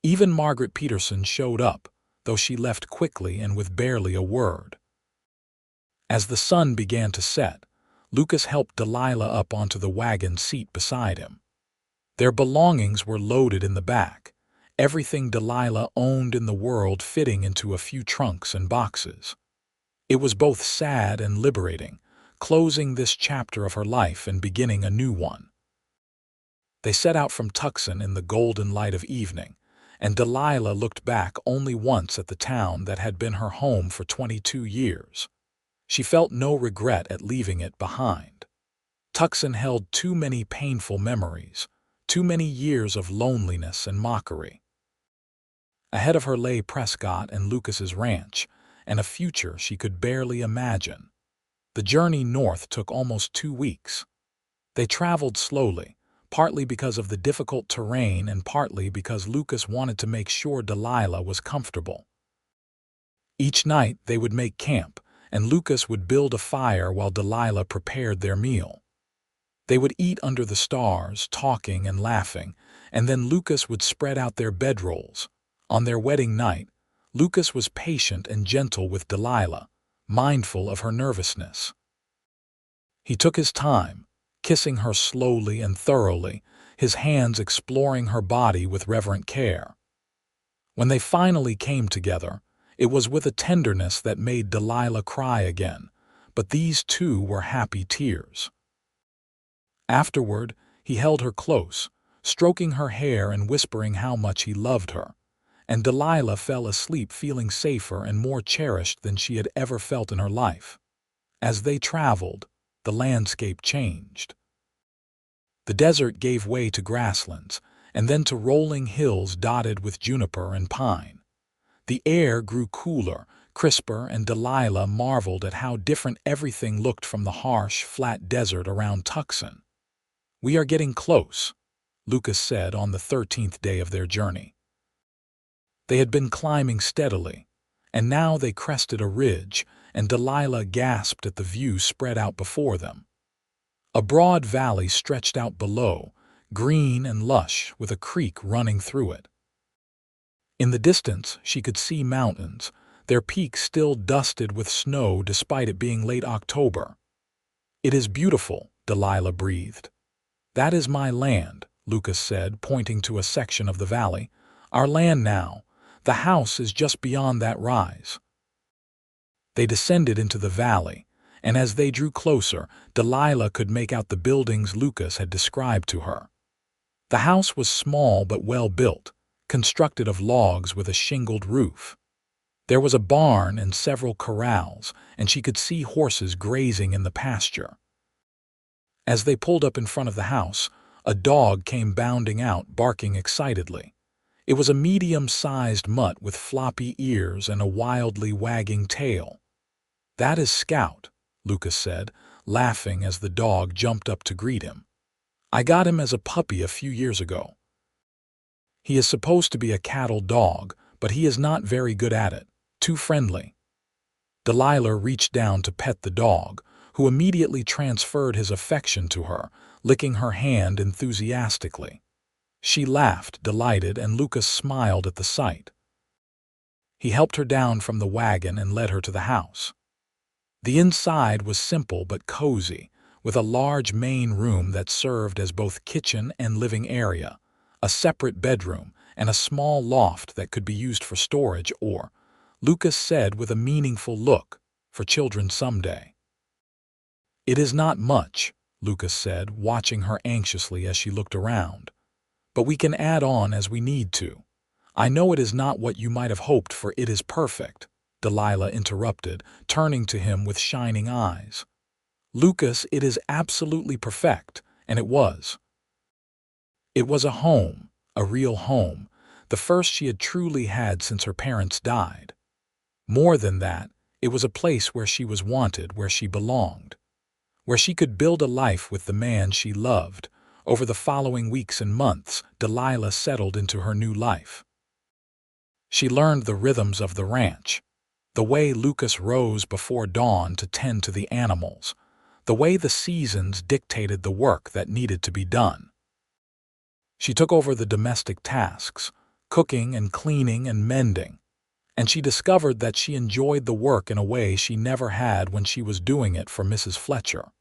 Even Margaret Peterson showed up, though she left quickly and with barely a word. As the sun began to set, Lucas helped Delilah up onto the wagon seat beside him. Their belongings were loaded in the back, everything Delilah owned in the world fitting into a few trunks and boxes. It was both sad and liberating, closing this chapter of her life and beginning a new one. They set out from Tucson in the golden light of evening, and Delilah looked back only once at the town that had been her home for 22 years. She felt no regret at leaving it behind. Tucson held too many painful memories, too many years of loneliness and mockery. Ahead of her lay Prescott and Lucas's ranch, and a future she could barely imagine. The journey north took almost 2 weeks. They traveled slowly, partly because of the difficult terrain and partly because Lucas wanted to make sure Delilah was comfortable. Each night they would make camp, and Lucas would build a fire while Delilah prepared their meal. They would eat under the stars, talking and laughing, and then Lucas would spread out their bedrolls. On their wedding night, Lucas was patient and gentle with Delilah, mindful of her nervousness. He took his time, kissing her slowly and thoroughly, his hands exploring her body with reverent care. When they finally came together, it was with a tenderness that made Delilah cry again, but these too were happy tears. Afterward, he held her close, stroking her hair and whispering how much he loved her, and Delilah fell asleep feeling safer and more cherished than she had ever felt in her life. As they traveled, the landscape changed. The desert gave way to grasslands, and then to rolling hills dotted with juniper and pine. The air grew cooler, crisper, and Delilah marveled at how different everything looked from the harsh, flat desert around Tucson. "We are getting close," Lucas said on the 13th day of their journey. They had been climbing steadily, and now they crested a ridge, and Delilah gasped at the view spread out before them. A broad valley stretched out below, green and lush, with a creek running through it. In the distance, she could see mountains, their peaks still dusted with snow despite it being late October. "It is beautiful," Delilah breathed. "That is my land," Lucas said, pointing to a section of the valley. "Our land now. The house is just beyond that rise." They descended into the valley, and as they drew closer, Delilah could make out the buildings Lucas had described to her. The house was small but well built, constructed of logs with a shingled roof. There was a barn and several corrals, and she could see horses grazing in the pasture. As they pulled up in front of the house, a dog came bounding out, barking excitedly. It was a medium-sized mutt with floppy ears and a wildly wagging tail. "That is Scout," Lucas said, laughing as the dog jumped up to greet him. "I got him as a puppy a few years ago. He is supposed to be a cattle dog, but he is not very good at it. Too friendly." Delilah reached down to pet the dog, who immediately transferred his affection to her, licking her hand enthusiastically. She laughed, delighted, and Lucas smiled at the sight. He helped her down from the wagon and led her to the house. The inside was simple but cozy, with a large main room that served as both kitchen and living area, a separate bedroom, and a small loft that could be used for storage or, Lucas said with a meaningful look, for children someday. "It is not much," Lucas said, watching her anxiously as she looked around. "But we can add on as we need to. I know it is not what you might have hoped, for it is perfect," Delilah interrupted, turning to him with shining eyes. "Lucas, it is absolutely perfect," and it was. It was a home, a real home, the first she had truly had since her parents died. More than that, it was a place where she was wanted, where she belonged, where she could build a life with the man she loved. Over the following weeks and months, Delilah settled into her new life. She learned the rhythms of the ranch, the way Lucas rose before dawn to tend to the animals, the way the seasons dictated the work that needed to be done. She took over the domestic tasks, cooking and cleaning and mending, and she discovered that she enjoyed the work in a way she never had when she was doing it for Mrs. Fletcher.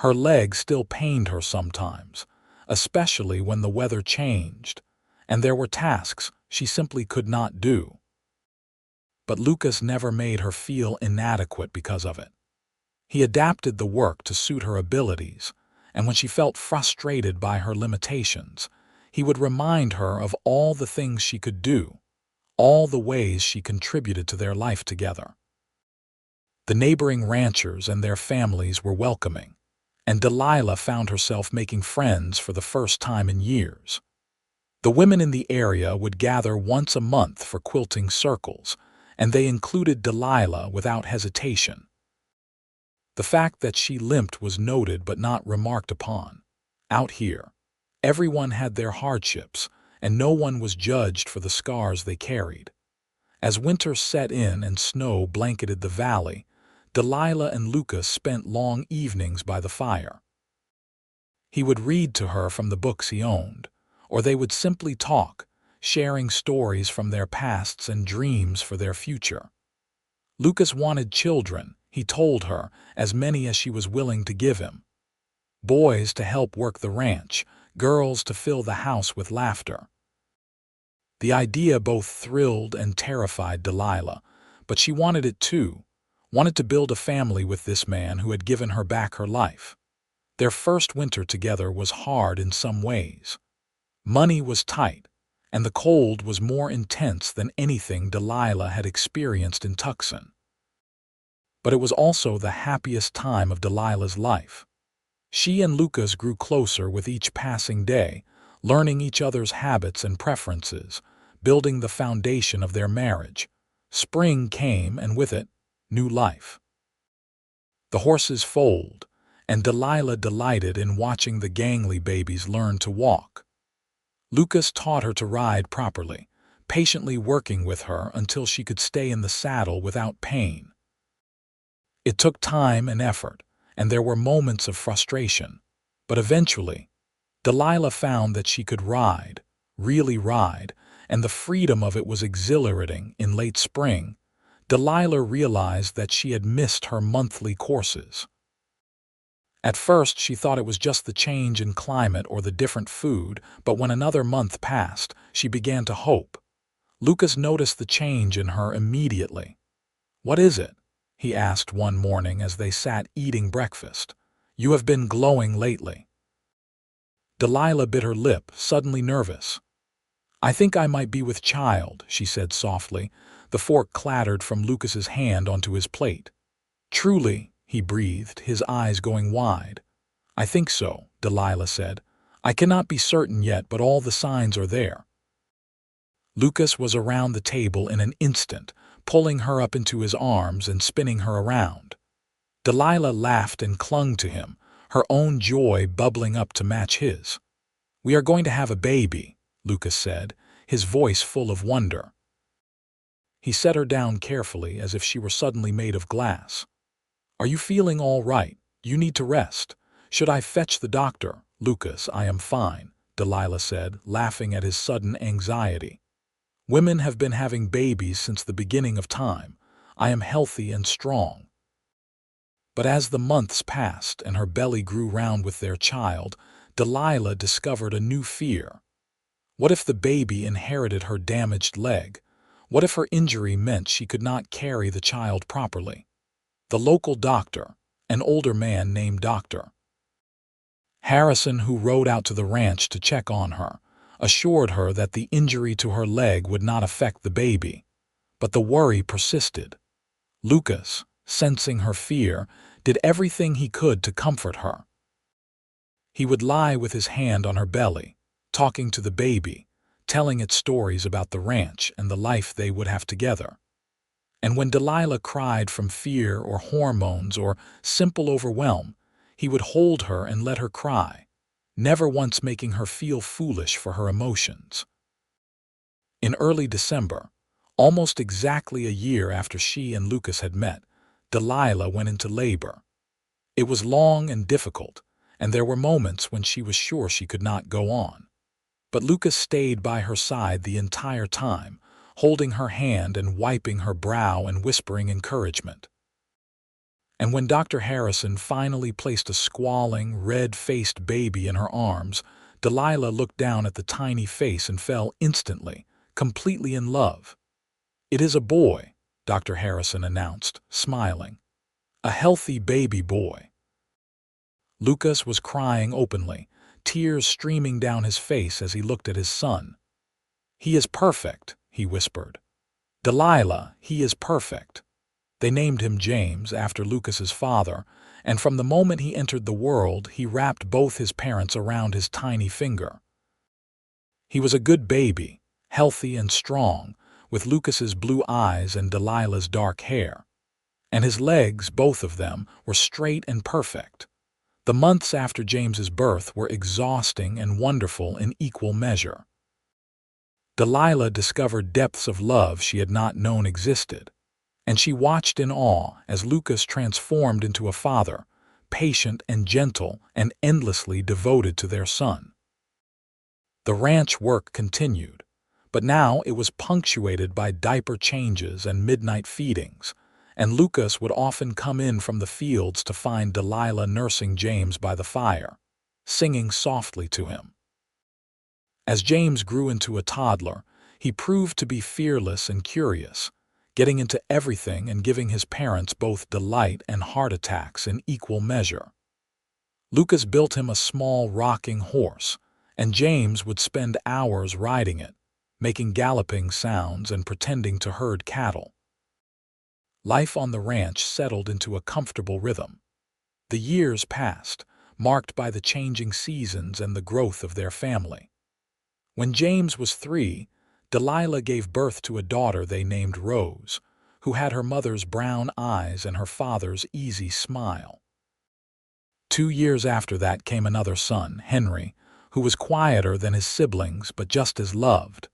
Her legs still pained her sometimes, especially when the weather changed, and there were tasks she simply could not do. But Lucas never made her feel inadequate because of it. He adapted the work to suit her abilities, and when she felt frustrated by her limitations, he would remind her of all the things she could do, all the ways she contributed to their life together. The neighboring ranchers and their families were welcoming, and Delilah found herself making friends for the first time in years. The women in the area would gather once a month for quilting circles, and they included Delilah without hesitation. The fact that she limped was noted but not remarked upon. Out here, everyone had their hardships, and no one was judged for the scars they carried. As winter set in and snow blanketed the valley, Delilah and Lucas spent long evenings by the fire. He would read to her from the books he owned, or they would simply talk, sharing stories from their pasts and dreams for their future. Lucas wanted children, he told her, as many as she was willing to give him. Boys to help work the ranch, girls to fill the house with laughter. The idea both thrilled and terrified Delilah, but she wanted it too, wanted to build a family with this man who had given her back her life. Their first winter together was hard in some ways. Money was tight, and the cold was more intense than anything Delilah had experienced in Tucson. But it was also the happiest time of Delilah's life. She and Lucas grew closer with each passing day, learning each other's habits and preferences, building the foundation of their marriage. Spring came, and with it, new life. The horses foaled, and Delilah delighted in watching the gangly babies learn to walk. Lucas taught her to ride properly, patiently working with her until she could stay in the saddle without pain. It took time and effort, and there were moments of frustration, but eventually, Delilah found that she could ride, really ride, and the freedom of it was exhilarating. In late spring, Delilah realized that she had missed her monthly courses. At first, she thought it was just the change in climate or the different food, but when another month passed, she began to hope. Lucas noticed the change in her immediately. "What is it?" he asked one morning as they sat eating breakfast. "You have been glowing lately." Delilah bit her lip, suddenly nervous. "I think I might be with child," she said softly. The fork clattered from Lucas's hand onto his plate. "Truly," he breathed, his eyes going wide. "I think so," Delilah said. "I cannot be certain yet, but all the signs are there." Lucas was around the table in an instant, pulling her up into his arms and spinning her around. Delilah laughed and clung to him, her own joy bubbling up to match his. "We are going to have a baby," Lucas said, his voice full of wonder. He set her down carefully as if she were suddenly made of glass. "Are you feeling all right? You need to rest. Should I fetch the doctor?" "Lucas, I am fine," Delilah said, laughing at his sudden anxiety. "Women have been having babies since the beginning of time. I am healthy and strong." But as the months passed and her belly grew round with their child, Delilah discovered a new fear. What if the baby inherited her damaged leg? What if her injury meant she could not carry the child properly? The local doctor, an older man named Dr. Harrison, who rode out to the ranch to check on her, assured her that the injury to her leg would not affect the baby. But the worry persisted. Lucas, sensing her fear, did everything he could to comfort her. He would lie with his hand on her belly, talking to the baby, telling it stories about the ranch and the life they would have together. And when Delilah cried from fear or hormones or simple overwhelm, he would hold her and let her cry, never once making her feel foolish for her emotions. In early December, almost exactly a year after she and Lucas had met, Delilah went into labor. It was long and difficult, and there were moments when she was sure she could not go on. But Lucas stayed by her side the entire time, holding her hand and wiping her brow and whispering encouragement. And when Dr. Harrison finally placed a squalling, red-faced baby in her arms, Delilah looked down at the tiny face and fell instantly, completely in love. "It is a boy," Dr. Harrison announced, smiling. "A healthy baby boy." Lucas was crying openly, tears streaming down his face as he looked at his son. "He is perfect," he whispered. "Delilah, he is perfect." They named him James after Lucas's father, and from the moment he entered the world, he wrapped both his parents around his tiny finger. He was a good baby, healthy and strong, with Lucas's blue eyes and Delilah's dark hair. And his legs, both of them, were straight and perfect. The months after James's birth were exhausting and wonderful in equal measure. Delilah discovered depths of love she had not known existed, and she watched in awe as Lucas transformed into a father, patient and gentle and endlessly devoted to their son. The ranch work continued, but now it was punctuated by diaper changes and midnight feedings, and Lucas would often come in from the fields to find Delilah nursing James by the fire, singing softly to him. As James grew into a toddler, he proved to be fearless and curious, getting into everything and giving his parents both delight and heart attacks in equal measure. Lucas built him a small rocking horse, and James would spend hours riding it, making galloping sounds and pretending to herd cattle. Life on the ranch settled into a comfortable rhythm. The years passed, marked by the changing seasons and the growth of their family. When James was 3, Delilah gave birth to a daughter they named Rose, who had her mother's brown eyes and her father's easy smile. 2 years after that came another son, Henry, who was quieter than his siblings but just as loved.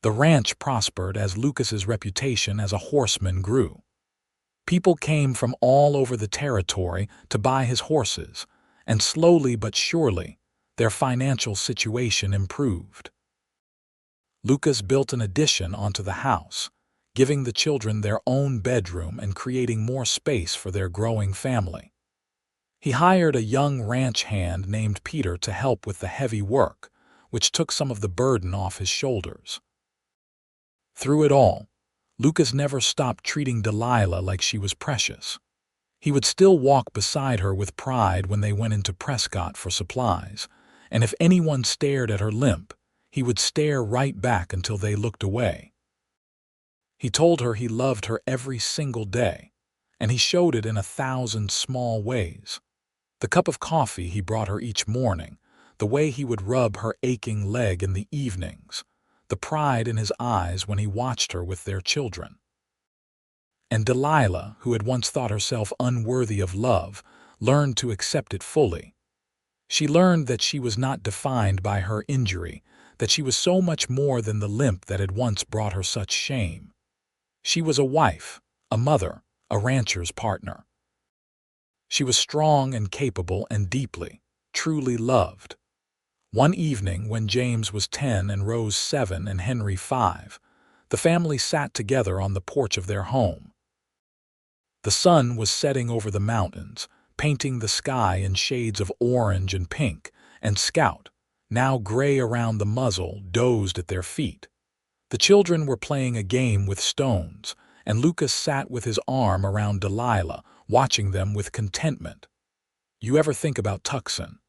The ranch prospered as Lucas's reputation as a horseman grew. People came from all over the territory to buy his horses, and slowly but surely, their financial situation improved. Lucas built an addition onto the house, giving the children their own bedroom and creating more space for their growing family. He hired a young ranch hand named Peter to help with the heavy work, which took some of the burden off his shoulders. Through it all, Lucas never stopped treating Delilah like she was precious. He would still walk beside her with pride when they went into Prescott for supplies, and if anyone stared at her limp, he would stare right back until they looked away. He told her he loved her every single day, and he showed it in 1,000 small ways. The cup of coffee he brought her each morning, the way he would rub her aching leg in the evenings, the pride in his eyes when he watched her with their children. And Delilah, who had once thought herself unworthy of love, learned to accept it fully. She learned that she was not defined by her injury, that she was so much more than the limp that had once brought her such shame. She was a wife, a mother, a rancher's partner. She was strong and capable and deeply, truly loved. One evening when James was 10 and Rose 7 and Henry 5, the family sat together on the porch of their home. The sun was setting over the mountains, painting the sky in shades of orange and pink, and Scout, now gray around the muzzle, dozed at their feet. The children were playing a game with stones, and Lucas sat with his arm around Delilah, watching them with contentment. "You ever think about Tucson?"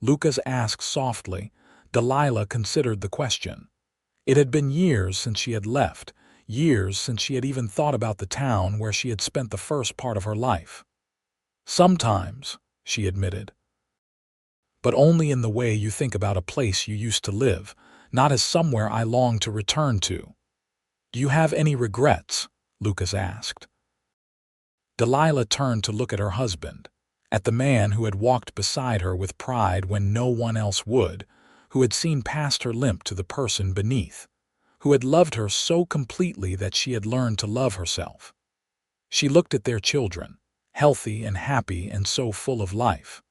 Lucas asked softly. Delilah considered the question. It had been years since she had left, years since she had even thought about the town where she had spent the first part of her life. "Sometimes," she admitted. "But only in the way you think about a place you used to live, not as somewhere I long to return to." "Do you have any regrets?" Lucas asked. Delilah turned to look at her husband, at the man who had walked beside her with pride when no one else would, who had seen past her limp to the person beneath, who had loved her so completely that she had learned to love herself. She looked at their children, healthy and happy and so full of life.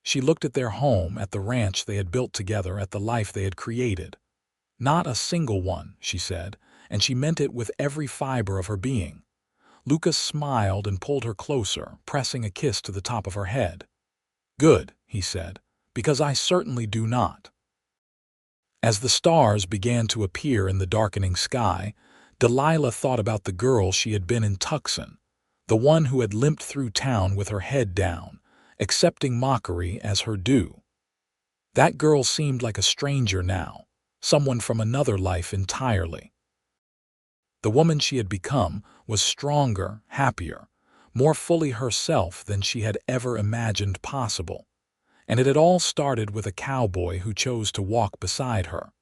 She looked at their home, at the ranch they had built together, at the life they had created. "Not a single one," she said, and she meant it with every fiber of her being. Lucas smiled and pulled her closer, pressing a kiss to the top of her head. "Good," he said, "because I certainly do not." As the stars began to appear in the darkening sky, Delilah thought about the girl she had been in Tucson, the one who had limped through town with her head down, accepting mockery as her due. That girl seemed like a stranger now, someone from another life entirely. The woman she had become was stronger, happier, more fully herself than she had ever imagined possible. And it had all started with a cowboy who chose to walk beside her.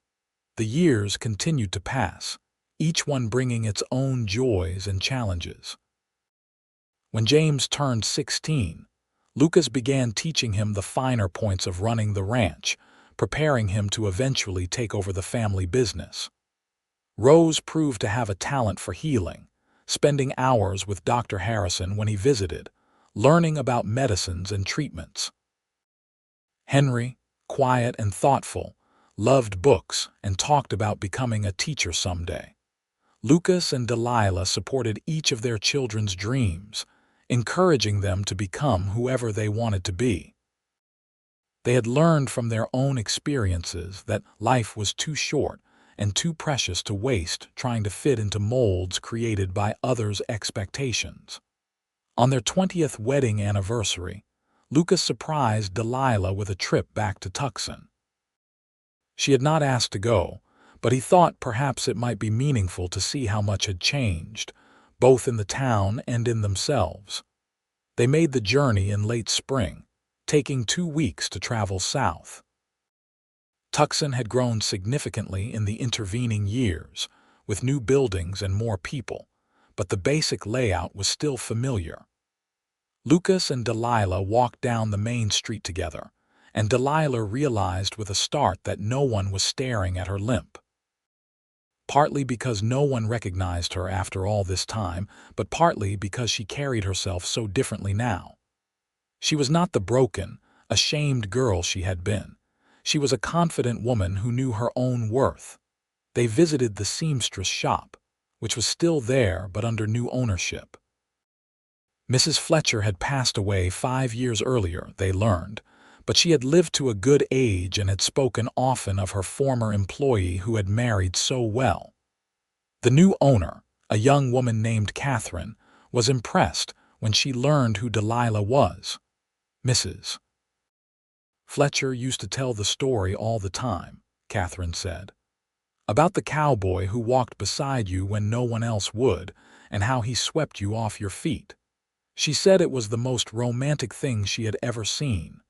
The years continued to pass, each one bringing its own joys and challenges. When James turned 16, Lucas began teaching him the finer points of running the ranch, preparing him to eventually take over the family business. Rose proved to have a talent for healing, spending hours with Dr. Harrison when he visited, learning about medicines and treatments. Henry, quiet and thoughtful, loved books and talked about becoming a teacher someday. Lucas and Delilah supported each of their children's dreams, encouraging them to become whoever they wanted to be. They had learned from their own experiences that life was too short and too precious to waste trying to fit into molds created by others' expectations. On their 20th wedding anniversary, Lucas surprised Delilah with a trip back to Tucson. She had not asked to go, but he thought perhaps it might be meaningful to see how much had changed, both in the town and in themselves. They made the journey in late spring, taking 2 weeks to travel south. Tucson had grown significantly in the intervening years, with new buildings and more people, but the basic layout was still familiar. Lucas and Delilah walked down the main street together, and Delilah realized with a start that no one was staring at her limp. Partly because no one recognized her after all this time, but partly because she carried herself so differently now. She was not the broken, ashamed girl she had been. She was a confident woman who knew her own worth. They visited the seamstress shop, which was still there but under new ownership. Mrs. Fletcher had passed away 5 years earlier, they learned, but she had lived to a good age and had spoken often of her former employee who had married so well. The new owner, a young woman named Catherine, was impressed when she learned who Delilah was. Mrs. Fletcher used to tell the story all the time, Catherine said, about the cowboy who walked beside you when no one else would, and how he swept you off your feet. She said it was the most romantic thing she had ever seen.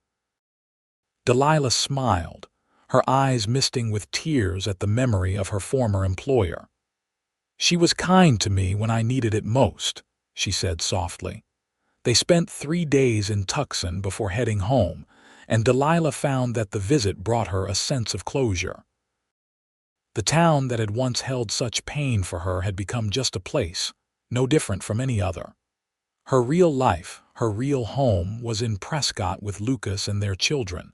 Delilah smiled, her eyes misting with tears at the memory of her former employer. She was kind to me when I needed it most, she said softly. They spent 3 days in Tucson before heading home, and Delilah found that the visit brought her a sense of closure. The town that had once held such pain for her had become just a place, no different from any other. Her real life, her real home, was in Prescott with Lucas and their children.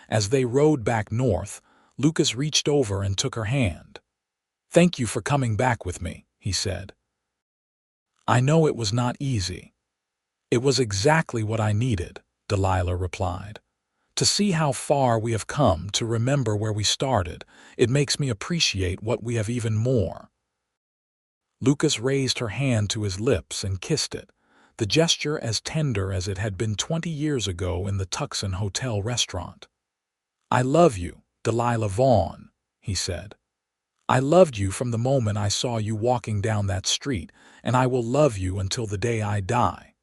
As they rode back north, Lucas reached over and took her hand. "Thank you for coming back with me," he said. "I know it was not easy." "It was exactly what I needed," Delilah replied. "To see how far we have come, to remember where we started, it makes me appreciate what we have even more." Lucas raised her hand to his lips and kissed it, the gesture as tender as it had been 20 years ago in the Tucson Hotel restaurant. "I love you, Delilah Vaughn," he said. "I loved you from the moment I saw you walking down that street, and I will love you until the day I die."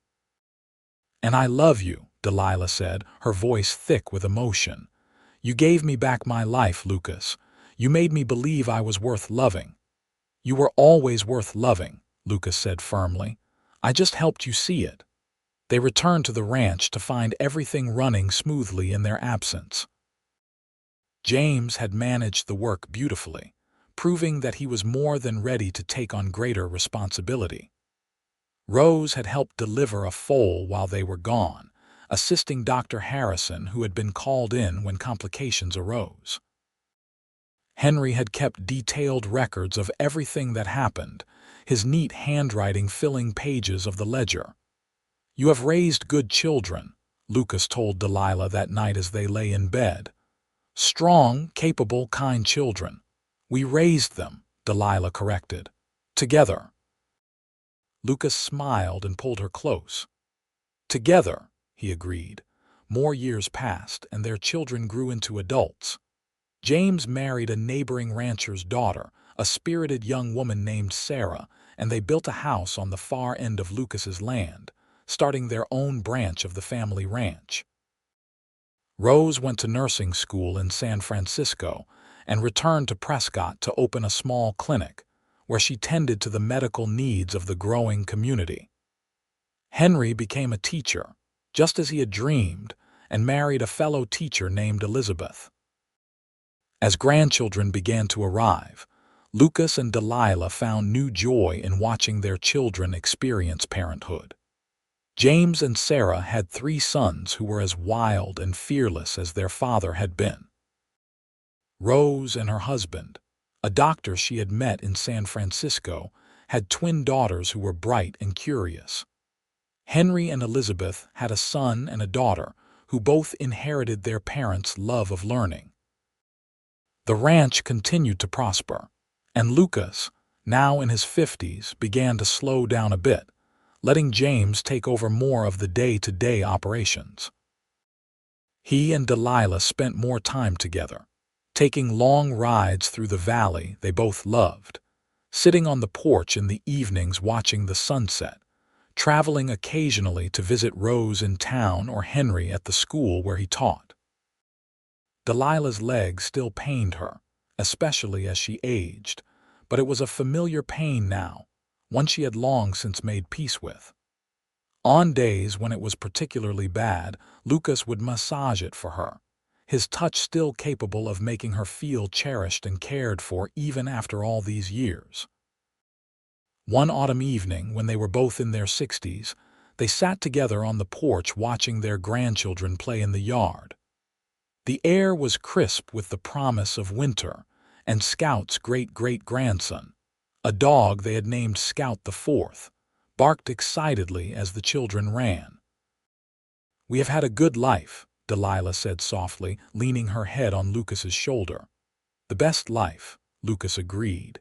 "And I love you," Delilah said, her voice thick with emotion. "You gave me back my life, Lucas. You made me believe I was worth loving." "You were always worth loving," Lucas said firmly. "I just helped you see it." They returned to the ranch to find everything running smoothly in their absence. James had managed the work beautifully, proving that he was more than ready to take on greater responsibility. Rose had helped deliver a foal while they were gone, assisting Dr. Harrison, who had been called in when complications arose. Henry had kept detailed records of everything that happened, his neat handwriting filling pages of the ledger. "You have raised good children," Lucas told Delilah that night as they lay in bed. "Strong, capable, kind children. We raised them," Delilah corrected. "Together." Lucas smiled and pulled her close. "Together," he agreed. More years passed, and their children grew into adults. James married a neighboring rancher's daughter, a spirited young woman named Sarah, and they built a house on the far end of Lucas's land, starting their own branch of the family ranch. Rose went to nursing school in San Francisco and returned to Prescott to open a small clinic, where she tended to the medical needs of the growing community. Henry became a teacher, just as he had dreamed, and married a fellow teacher named Elizabeth. As grandchildren began to arrive, Lucas and Delilah found new joy in watching their children experience parenthood. James and Sarah had 3 sons who were as wild and fearless as their father had been. Rose and her husband, a doctor she had met in San Francisco, had twin daughters who were bright and curious. Henry and Elizabeth had a son and a daughter who both inherited their parents' love of learning. The ranch continued to prosper, and Lucas, now in his 50s, began to slow down a bit, letting James take over more of the day-to-day operations. He and Delilah spent more time together, taking long rides through the valley they both loved, sitting on the porch in the evenings watching the sunset, traveling occasionally to visit Rose in town or Henry at the school where he taught. Delilah's legs still pained her, especially as she aged, but it was a familiar pain now, one she had long since made peace with. On days when it was particularly bad, Lucas would massage it for her, his touch still capable of making her feel cherished and cared for even after all these years. One autumn evening, when they were both in their 60s, they sat together on the porch watching their grandchildren play in the yard. The air was crisp with the promise of winter, and Scout's great-great-grandson, a dog they had named Scout the Fourth, barked excitedly as the children ran. "We have had a good life," Delilah said softly, leaning her head on Lucas's shoulder. "The best life," Lucas agreed.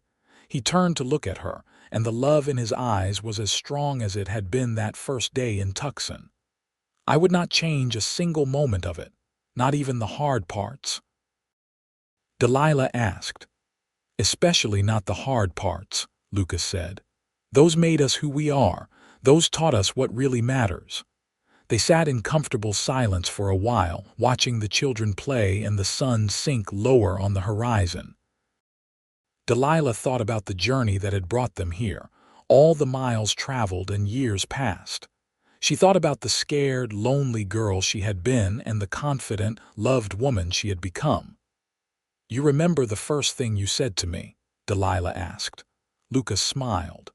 He turned to look at her, and the love in his eyes was as strong as it had been that first day in Tucson. "I would not change a single moment of it, not even the hard parts." Delilah asked. "Especially not the hard parts," Lucas said. "Those made us who we are. Those taught us what really matters." They sat in comfortable silence for a while, watching the children play and the sun sink lower on the horizon. Delilah thought about the journey that had brought them here, all the miles traveled and years passed. She thought about the scared, lonely girl she had been and the confident, loved woman she had become. "You remember the first thing you said to me?" Delilah asked. Lucas smiled.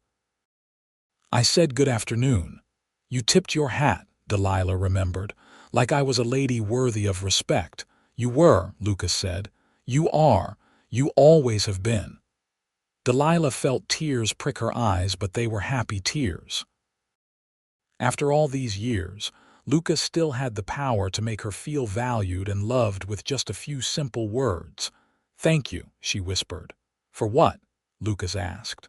"I said good afternoon. You tipped your hat," Delilah remembered, "like I was a lady worthy of respect." "You were," Lucas said. "You are. You always have been." Delilah felt tears prick her eyes, but they were happy tears. After all these years, Lucas still had the power to make her feel valued and loved with just a few simple words. "Thank you," she whispered. "For what?" Lucas asked.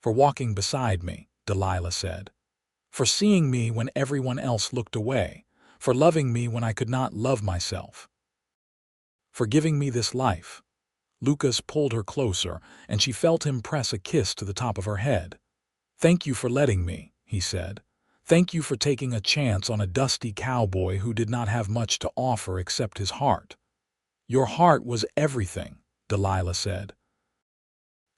"For walking beside me," Delilah said. "For seeing me when everyone else looked away. For loving me when I could not love myself. For giving me this life." Lucas pulled her closer, and she felt him press a kiss to the top of her head. "Thank you for letting me," he said. "Thank you for taking a chance on a dusty cowboy who did not have much to offer except his heart." "Your heart was everything," Delilah said.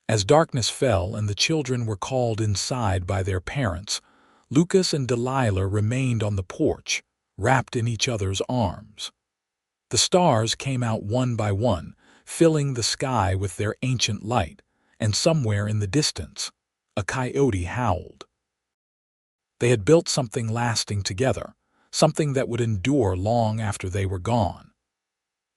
As darkness fell and the children were called inside by their parents, Lucas and Delilah remained on the porch, wrapped in each other's arms. The stars came out one by one, filling the sky with their ancient light, and somewhere in the distance, a coyote howled. They had built something lasting together, something that would endure long after they were gone.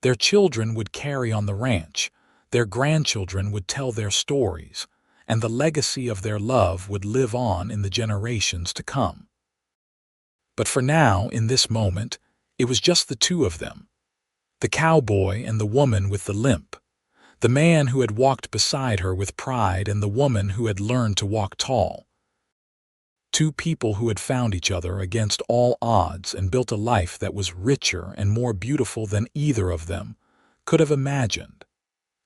Their children would carry on the ranch, their grandchildren would tell their stories, and the legacy of their love would live on in the generations to come. But for now, in this moment, it was just the two of them. The cowboy and the woman with the limp, the man who had walked beside her with pride and the woman who had learned to walk tall. Two people who had found each other against all odds and built a life that was richer and more beautiful than either of them could have imagined.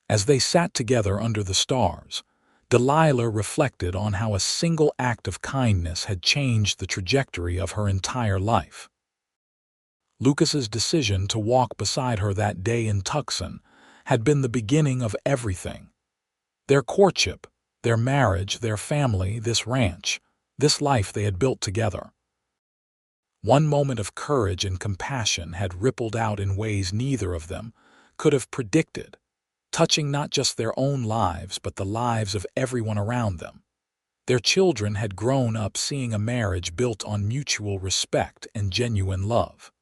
As they sat together under the stars, Delilah reflected on how a single act of kindness had changed the trajectory of her entire life. Lucas's decision to walk beside her that day in Tucson had been the beginning of everything. Their courtship, their marriage, their family, this ranch, this life they had built together. One moment of courage and compassion had rippled out in ways neither of them could have predicted, touching not just their own lives but the lives of everyone around them. Their children had grown up seeing a marriage built on mutual respect and genuine love.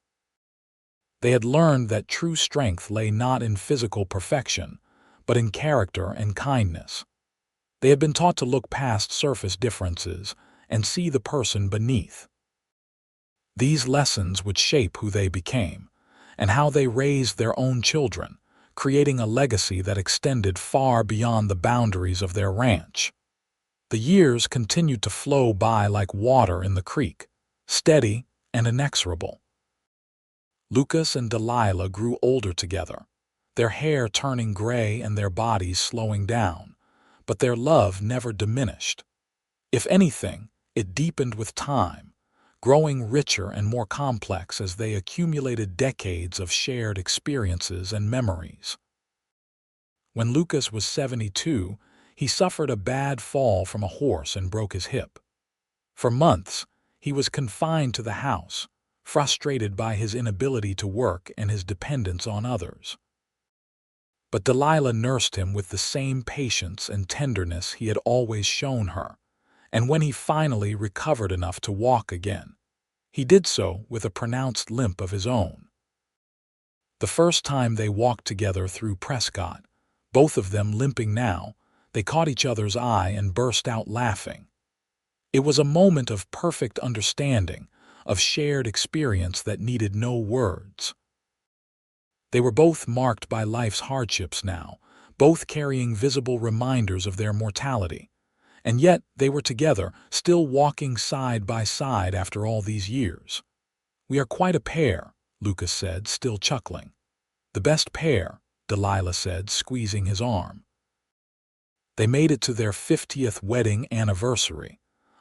They had learned that true strength lay not in physical perfection, but in character and kindness. They had been taught to look past surface differences and see the person beneath. These lessons would shape who they became and how they raised their own children, creating a legacy that extended far beyond the boundaries of their ranch. The years continued to flow by like water in the creek, steady and inexorable. Lucas and Delilah grew older together, their hair turning gray and their bodies slowing down, but their love never diminished. If anything, it deepened with time, growing richer and more complex as they accumulated decades of shared experiences and memories. When Lucas was 72, he suffered a bad fall from a horse and broke his hip. For months, he was confined to the house, frustrated by his inability to work and his dependence on others. But Delilah nursed him with the same patience and tenderness he had always shown her, and when he finally recovered enough to walk again, he did so with a pronounced limp of his own. The first time they walked together through Prescott, both of them limping now, they caught each other's eye and burst out laughing. It was a moment of perfect understanding, of shared experience that needed no words. They were both marked by life's hardships now, both carrying visible reminders of their mortality. And yet they were together, still walking side by side after all these years. "We are quite a pair," Lucas said, still chuckling. "The best pair," Delilah said, squeezing his arm. They made it to their 50th wedding anniversary,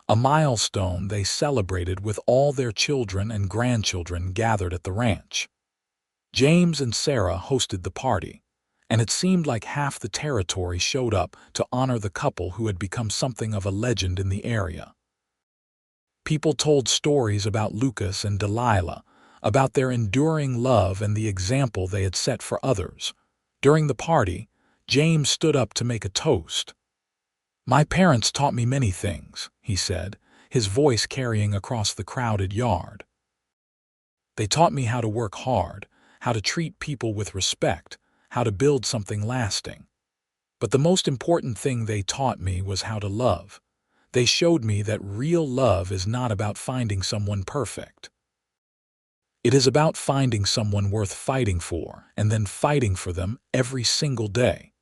a milestone they celebrated with all their children and grandchildren gathered at the ranch. James and Sarah hosted the party, and it seemed like half the territory showed up to honor the couple who had become something of a legend in the area. People told stories about Lucas and Delilah, about their enduring love and the example they had set for others. During the party, James stood up to make a toast. "My parents taught me many things," he said, his voice carrying across the crowded yard. "They taught me how to work hard, how to treat people with respect, how to build something lasting. But the most important thing they taught me was how to love. They showed me that real love is not about finding someone perfect. It is about finding someone worth fighting for and then fighting for them every single day.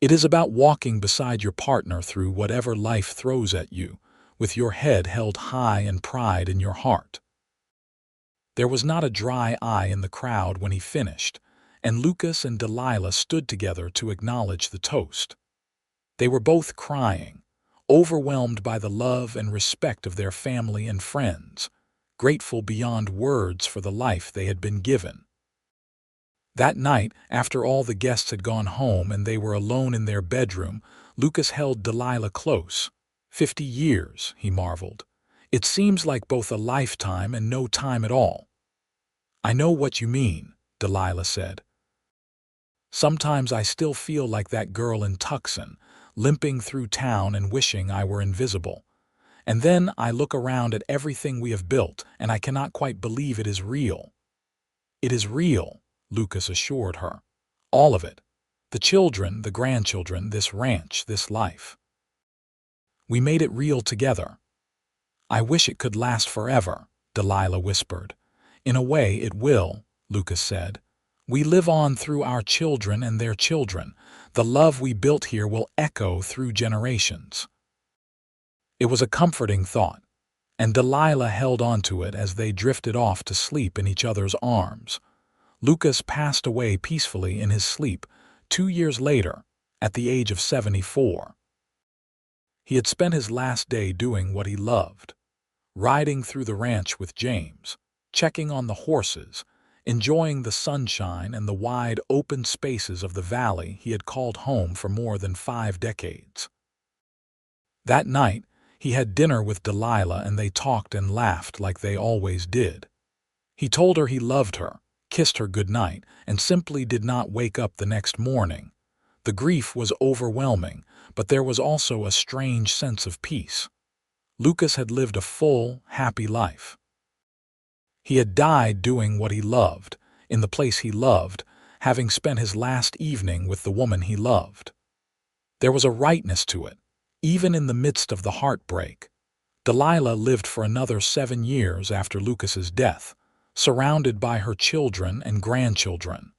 It is about walking beside your partner through whatever life throws at you, with your head held high and pride in your heart." There was not a dry eye in the crowd when he finished, and Lucas and Delilah stood together to acknowledge the toast. They were both crying, overwhelmed by the love and respect of their family and friends, grateful beyond words for the life they had been given. That night, after all the guests had gone home and they were alone in their bedroom, Lucas held Delilah close. 50 years, he marveled. "It seems like both a lifetime and no time at all." "I know what you mean," Delilah said. "Sometimes I still feel like that girl in Tucson, limping through town and wishing I were invisible. And then I look around at everything we have built, and I cannot quite believe it is real." "It is real," Lucas assured her. "All of it. The children, the grandchildren, this ranch, this life. We made it real together." "I wish it could last forever," Delilah whispered. "In a way it will," Lucas said. "We live on through our children and their children. The love we built here will echo through generations." It was a comforting thought, and Delilah held on to it as they drifted off to sleep in each other's arms. Lucas passed away peacefully in his sleep 2 years later, at the age of 74. He had spent his last day doing what he loved, riding through the ranch with James, checking on the horses, enjoying the sunshine and the wide open spaces of the valley he had called home for more than 5 decades. That night, he had dinner with Delilah and they talked and laughed like they always did. He told her he loved her, kissed her goodnight, and simply did not wake up the next morning. The grief was overwhelming, but there was also a strange sense of peace. Lucas had lived a full, happy life. He had died doing what he loved, in the place he loved, having spent his last evening with the woman he loved. There was a rightness to it, even in the midst of the heartbreak. Delilah lived for another 7 years after Lucas's death, surrounded by her children and grandchildren.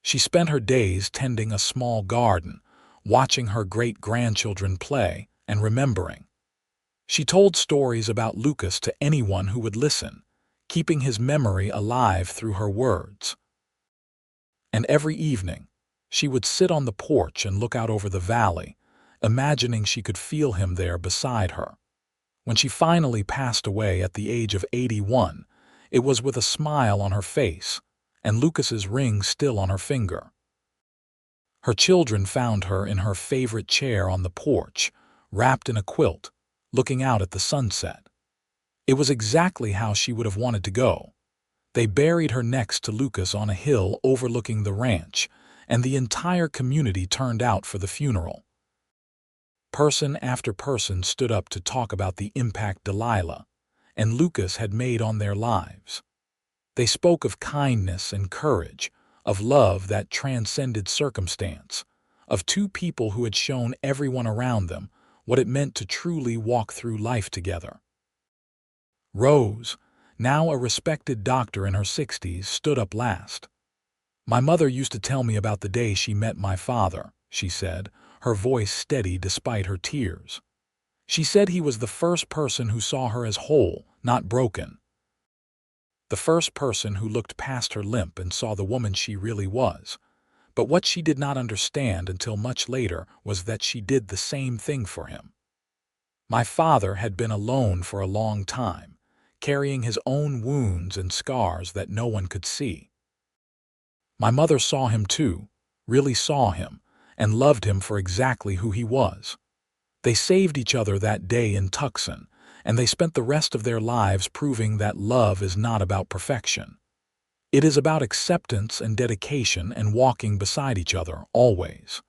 She spent her days tending a small garden, watching her great-grandchildren play, and remembering. She told stories about Lucas to anyone who would listen, keeping his memory alive through her words. And every evening, she would sit on the porch and look out over the valley, imagining she could feel him there beside her, When she finally passed away at the age of 81, it was with a smile on her face and Lucas's ring still on her finger. Her children found her in her favorite chair on the porch, wrapped in a quilt, looking out at the sunset. It was exactly how she would have wanted to go. They buried her next to Lucas on a hill overlooking the ranch, and the entire community turned out for the funeral. Person after person stood up to talk about the impact Delilah and Lucas had made on their lives. They spoke of kindness and courage, of love that transcended circumstance, of two people who had shown everyone around them what it meant to truly walk through life together. Rose, now a respected doctor in her 60s, stood up last. "My mother used to tell me about the day she met my father," she said, her voice steady despite her tears. "She said he was the first person who saw her as whole, not broken. The first person who looked past her limp and saw the woman she really was. But what she did not understand until much later was that she did the same thing for him. My father had been alone for a long time, carrying his own wounds and scars that no one could see. My mother saw him too, really saw him, and loved him for exactly who he was. They saved each other that day in Tucson, and they spent the rest of their lives proving that love is not about perfection. It is about acceptance and dedication and walking beside each other, always."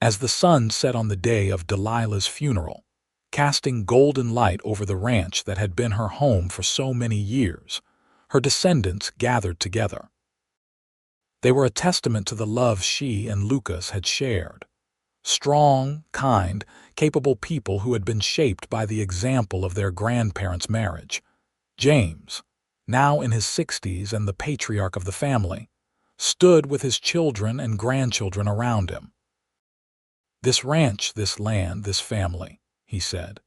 As the sun set on the day of Delilah's funeral, casting golden light over the ranch that had been her home for so many years, her descendants gathered together. They were a testament to the love she and Lucas had shared. Strong, kind, capable people who had been shaped by the example of their grandparents' marriage. James, now in his 60s and the patriarch of the family, stood with his children and grandchildren around him. "This ranch, this land, this family," he said.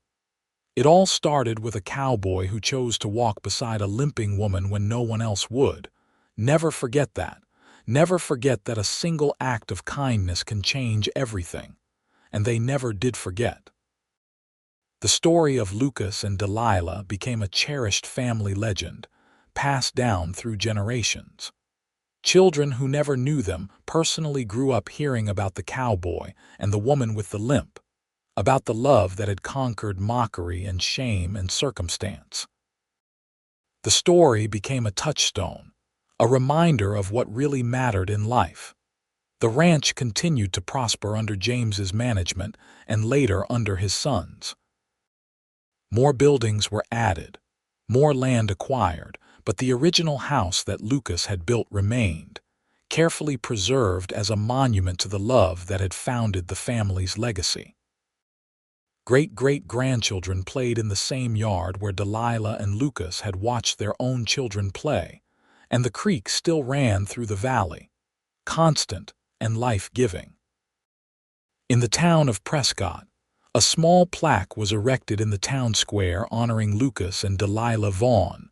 "It all started with a cowboy who chose to walk beside a limping woman when no one else would. Never forget that. Never forget that a single act of kindness can change everything." And they never did forget. The story of Lucas and Delilah became a cherished family legend, passed down through generations. Children who never knew them personally grew up hearing about the cowboy and the woman with the limp, about the love that had conquered mockery and shame and circumstance. The story became a touchstone, a reminder of what really mattered in life. The ranch continued to prosper under James's management and later under his sons. More buildings were added, more land acquired, but the original house that Lucas had built remained, carefully preserved as a monument to the love that had founded the family's legacy. Great-great-grandchildren played in the same yard where Delilah and Lucas had watched their own children play, and the creek still ran through the valley, constant and life-giving. In the town of Prescott, a small plaque was erected in the town square honoring Lucas and Delilah Vaughn,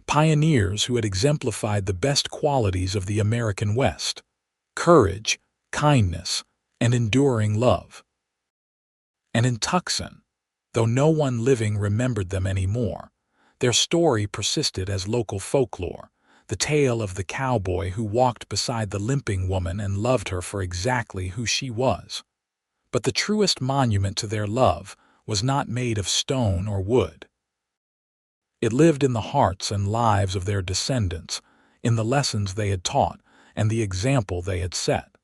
pioneers who had exemplified the best qualities of the American West: courage, kindness, and enduring love. And in Tucson, though no one living remembered them anymore, their story persisted as local folklore, the tale of the cowboy who walked beside the limping woman and loved her for exactly who she was. But the truest monument to their love was not made of stone or wood. It lived in the hearts and lives of their descendants, in the lessons they had taught and the example they had set.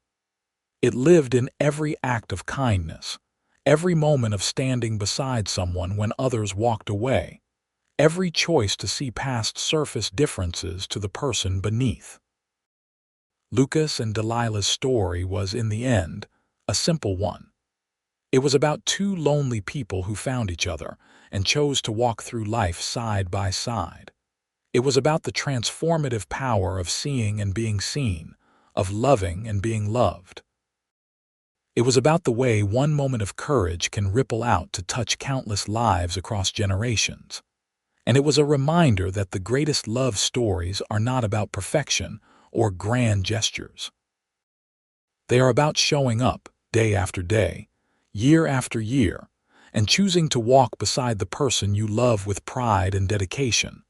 It lived in every act of kindness, every moment of standing beside someone when others walked away, every choice to see past surface differences to the person beneath. Lucas and Delilah's story was, in the end, a simple one. It was about two lonely people who found each other and chose to walk through life side by side. It was about the transformative power of seeing and being seen, of loving and being loved. It was about the way one moment of courage can ripple out to touch countless lives across generations. And it was a reminder that the greatest love stories are not about perfection or grand gestures. They are about showing up day after day, year after year, and choosing to walk beside the person you love with pride and dedication,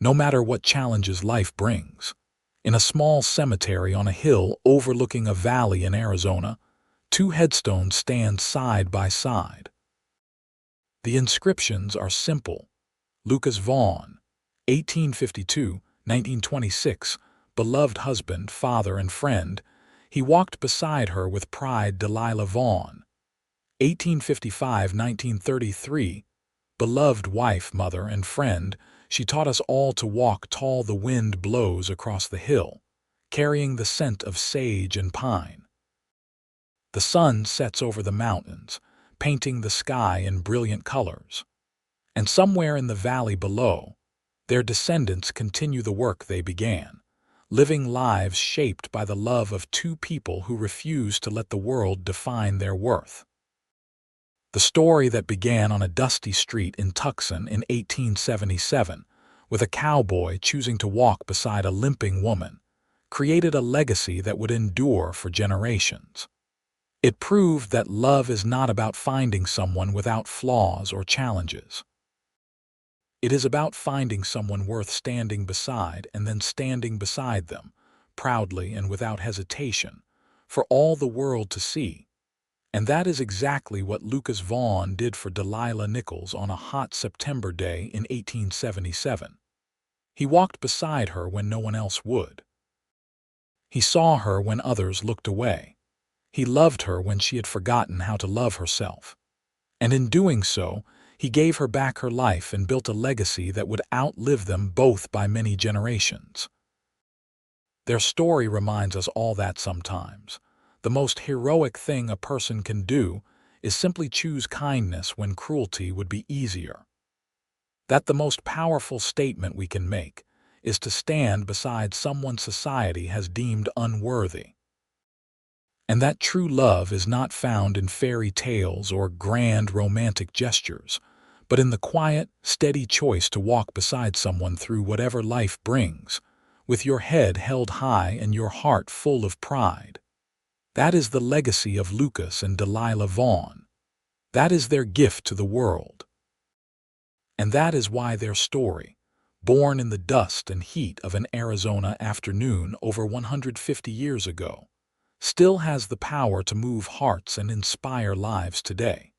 no matter what challenges life brings. In a small cemetery on a hill overlooking a valley in Arizona, two headstones stand side by side. The inscriptions are simple. Lucas Vaughn, 1852–1926, beloved husband, father, and friend. He walked beside her with pride. Delilah Vaughn, 1855–1933, beloved wife, mother, and friend. She taught us all to walk tall. The wind blows across the hill, carrying the scent of sage and pine. The sun sets over the mountains, painting the sky in brilliant colors. And somewhere in the valley below, their descendants continue the work they began, living lives shaped by the love of two people who refuse to let the world define their worth. The story that began on a dusty street in Tucson in 1877, with a cowboy choosing to walk beside a limping woman, created a legacy that would endure for generations. It proved that love is not about finding someone without flaws or challenges. It is about finding someone worth standing beside and then standing beside them, proudly and without hesitation, for all the world to see. And that is exactly what Lucas Vaughn did for Delilah Nichols on a hot September day in 1877. He walked beside her when no one else would. He saw her when others looked away. He loved her when she had forgotten how to love herself. And in doing so, he gave her back her life and built a legacy that would outlive them both by many generations. Their story reminds us all that sometimes the most heroic thing a person can do is simply choose kindness when cruelty would be easier. That the most powerful statement we can make is to stand beside someone society has deemed unworthy. And that true love is not found in fairy tales or grand romantic gestures, but in the quiet, steady choice to walk beside someone through whatever life brings, with your head held high and your heart full of pride. That is the legacy of Lucas and Delilah Vaughn. That is their gift to the world. And that is why their story, born in the dust and heat of an Arizona afternoon over 150 years ago, still has the power to move hearts and inspire lives today.